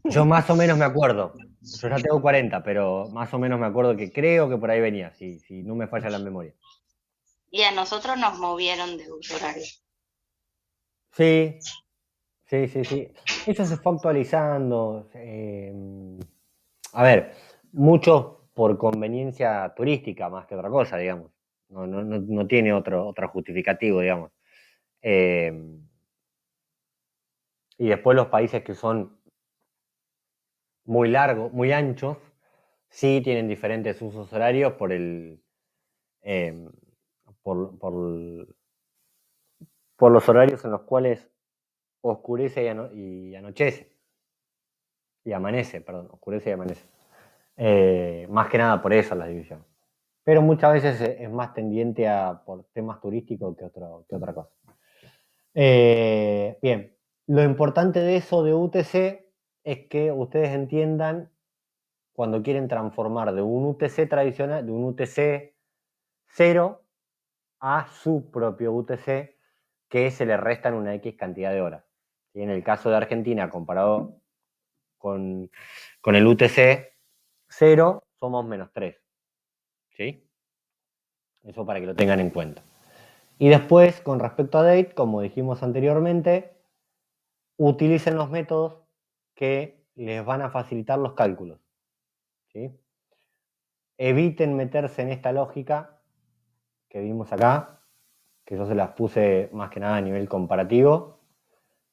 yo más o menos me acuerdo. Yo ya tengo 40, pero más o menos me acuerdo que creo que por ahí venía, si no me falla la memoria. Y a nosotros nos movieron de uso horario. Sí, sí, sí, sí. Eso se fue actualizando. A ver, muchos por conveniencia turística más que otra cosa, digamos. No tiene otro justificativo, digamos. Y después los países que son muy largos, muy anchos, sí tienen diferentes usos horarios eh, por los horarios en los cuales oscurece y anochece. Y amanece, perdón, oscurece y amanece. Más que nada por eso la división. Pero muchas veces es más tendiente por temas turísticos que otra cosa. Bien, lo importante de eso de UTC es que ustedes entiendan cuando quieren transformar de un UTC tradicional, de un UTC 0 a su propio UTC, que se le restan una X cantidad de horas. Y en el caso de Argentina, comparado con el UTC 0, somos -3. ¿Sí? Eso para que lo tengan en cuenta. Y después, con respecto a Date, como dijimos anteriormente, utilicen los métodos que les van a facilitar los cálculos. ¿Sí? Eviten meterse en esta lógica que vimos acá, que yo se las puse más que nada a nivel comparativo,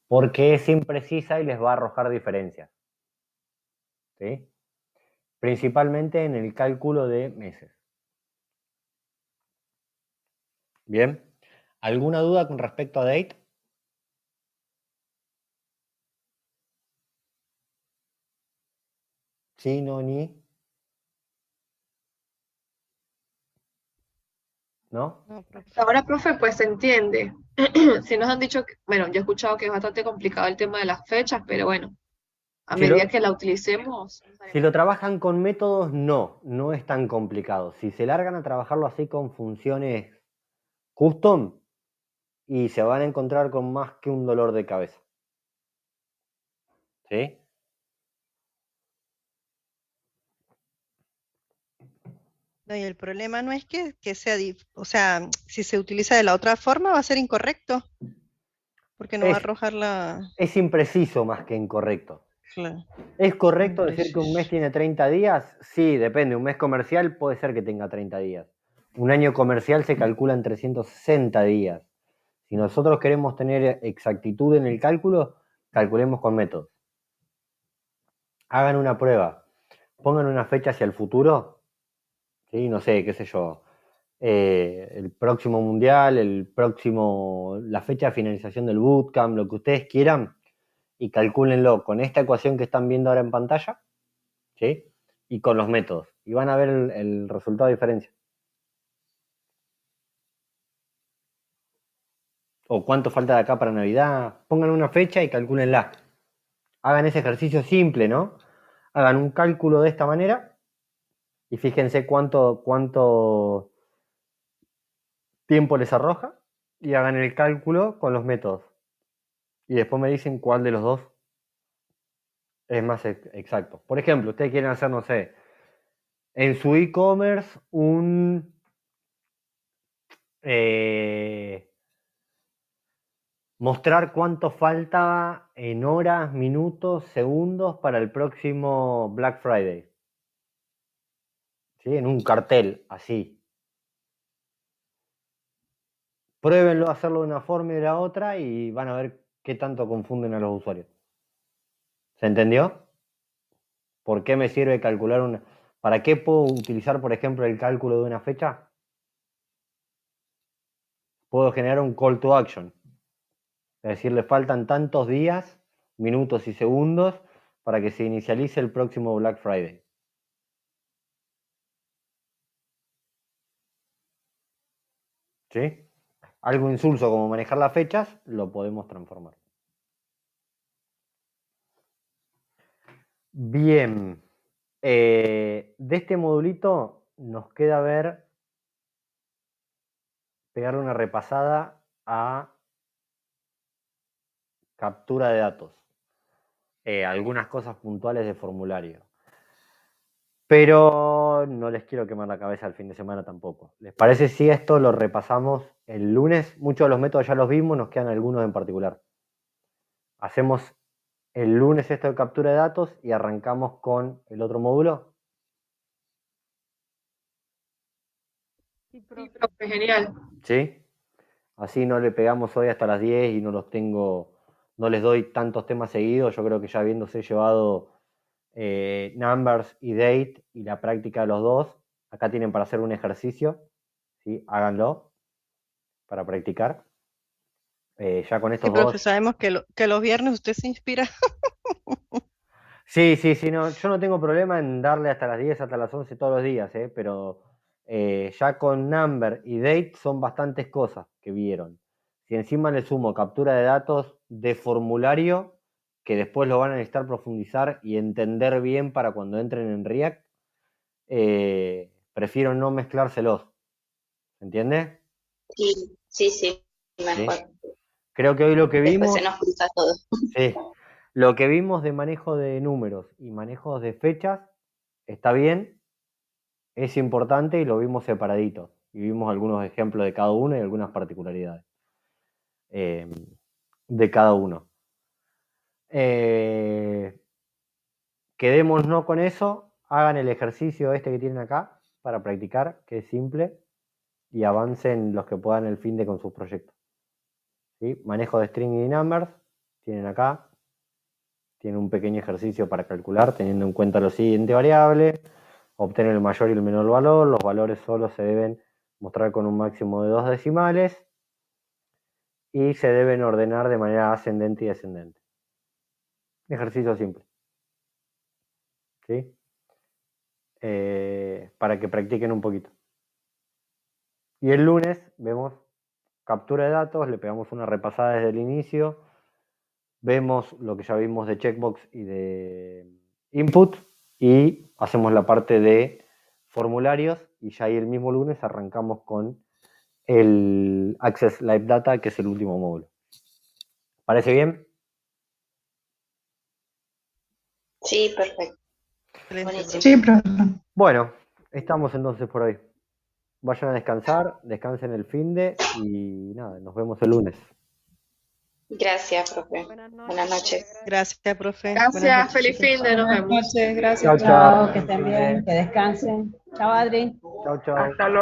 porque es imprecisa y les va a arrojar diferencias. ¿Sí? Principalmente en el cálculo de meses. Bien. ¿Alguna duda con respecto a Date? Sí, no, ni. ¿No? No, profe. Ahora, profe, pues se entiende. Si nos han dicho, bueno, yo he escuchado que es bastante complicado el tema de las fechas, pero bueno, a Si lo, medida que la utilicemos. si lo trabajan con métodos, no es tan complicado. Si se largan a trabajarlo así con funciones custom, y se van a encontrar con más que un dolor de cabeza. ¿Sí? No, y el problema no es que sea, o sea, si se utiliza de la otra forma va a ser incorrecto, porque no va a Es, arrojar la... es impreciso más que incorrecto. Claro, ¿Es correcto decir que un mes impreciso. tiene 30 días? Sí, depende. Un mes comercial puede ser que tenga 30 días. Un año comercial se calcula en 360 días. Si nosotros queremos tener exactitud en el cálculo, calculemos con métodos. Hagan una prueba. Pongan una fecha hacia el futuro. ¿Sí? No sé, qué sé yo. El próximo mundial, la fecha de finalización del bootcamp, lo que ustedes quieran, y calcúlenlo con esta ecuación que están viendo ahora en pantalla, ¿sí? Y con los métodos, y van a ver el resultado de diferencia. O cuánto falta de acá para Navidad. Pongan una fecha y calcúlenla. Hagan ese ejercicio simple, ¿no? Hagan un cálculo de esta manera y fíjense cuánto tiempo les arroja, y hagan el cálculo con los métodos. Y después me dicen cuál de los dos es más exacto. Por ejemplo, ustedes quieren hacer, no sé, en su e-commerce eh, mostrar cuánto faltaba en horas, minutos, segundos para el próximo Black Friday. ¿Sí? En un cartel, así. Pruébenlo a hacerlo de una forma y de la otra y van a ver qué tanto confunden a los usuarios. ¿Se entendió? ¿Por qué me sirve calcular una? ¿Para qué puedo utilizar, por ejemplo, el cálculo de una fecha? Puedo generar un call to action. Es decir, le faltan tantos días, minutos y segundos para que se inicialice el próximo Black Friday. ¿Sí? Algo insulso como manejar las fechas, lo podemos transformar. Bien. De este modulito nos queda pegarle una repasada a captura de datos. Algunas cosas puntuales de formulario. Pero no les quiero quemar la cabeza el fin de semana tampoco. ¿Les parece si esto lo repasamos el lunes? Muchos de los métodos ya los vimos, nos quedan algunos en particular. Hacemos el lunes esto de captura de datos y arrancamos con el otro módulo. Sí, profe. Genial. ¿Sí? Así no le pegamos hoy hasta las 10 y no les doy tantos temas seguidos. Yo creo que ya habiéndose llevado numbers y date y la práctica de los dos, acá tienen para hacer un ejercicio, ¿sí? Háganlo para practicar. Ya con estos Sí, profe, dos. sabemos que los viernes usted se inspira. Sí, no, yo no tengo problema en darle hasta las 10, hasta las 11 todos los días, pero ya con number y date son bastantes cosas que vieron. Si encima le sumo captura de datos de formulario, que después lo van a necesitar profundizar y entender bien para cuando entren en React, prefiero no mezclárselos. ¿Entiende? Sí, mejor. ¿Sí? Creo que hoy lo que vimos... Después se nos cruza todo. Sí. Lo que vimos de manejo de números y manejos de fechas está bien, es importante y lo vimos separadito. Y vimos algunos ejemplos de cada uno y algunas particularidades de cada uno. Quedémonos con eso, hagan el ejercicio este que tienen acá para practicar, que es simple, y avancen los que puedan el fin de con sus proyectos. ¿Sí? Manejo de string y numbers, tienen acá. Tiene un pequeño ejercicio para calcular, teniendo en cuenta lo siguiente variable, obtener el mayor y el menor valor, los valores solo se deben mostrar con un máximo de 2 decimales y se deben ordenar de manera ascendente y descendente. Ejercicio simple. ¿Sí? Para que practiquen un poquito. Y el lunes vemos captura de datos, le pegamos una repasada desde el inicio, vemos lo que ya vimos de checkbox y de input y hacemos la parte de formularios y ya ahí el mismo lunes arrancamos con el Access Live Data, que es el último módulo. ¿Parece bien? Sí, perfecto. Buenísimo. Sí, profe. Bueno, estamos entonces por hoy. Vayan a descansar, descansen el finde y nada, nos vemos el lunes. Gracias, profe. Buenas Buenas noches. profe. Gracias, profe. Gracias, feliz chicos. fin de nos Buenas vemos. noches, gracias. Chao, Chao, chao. que estén bien, que descansen. Chao, Adri. Chao, chao. Hasta luego.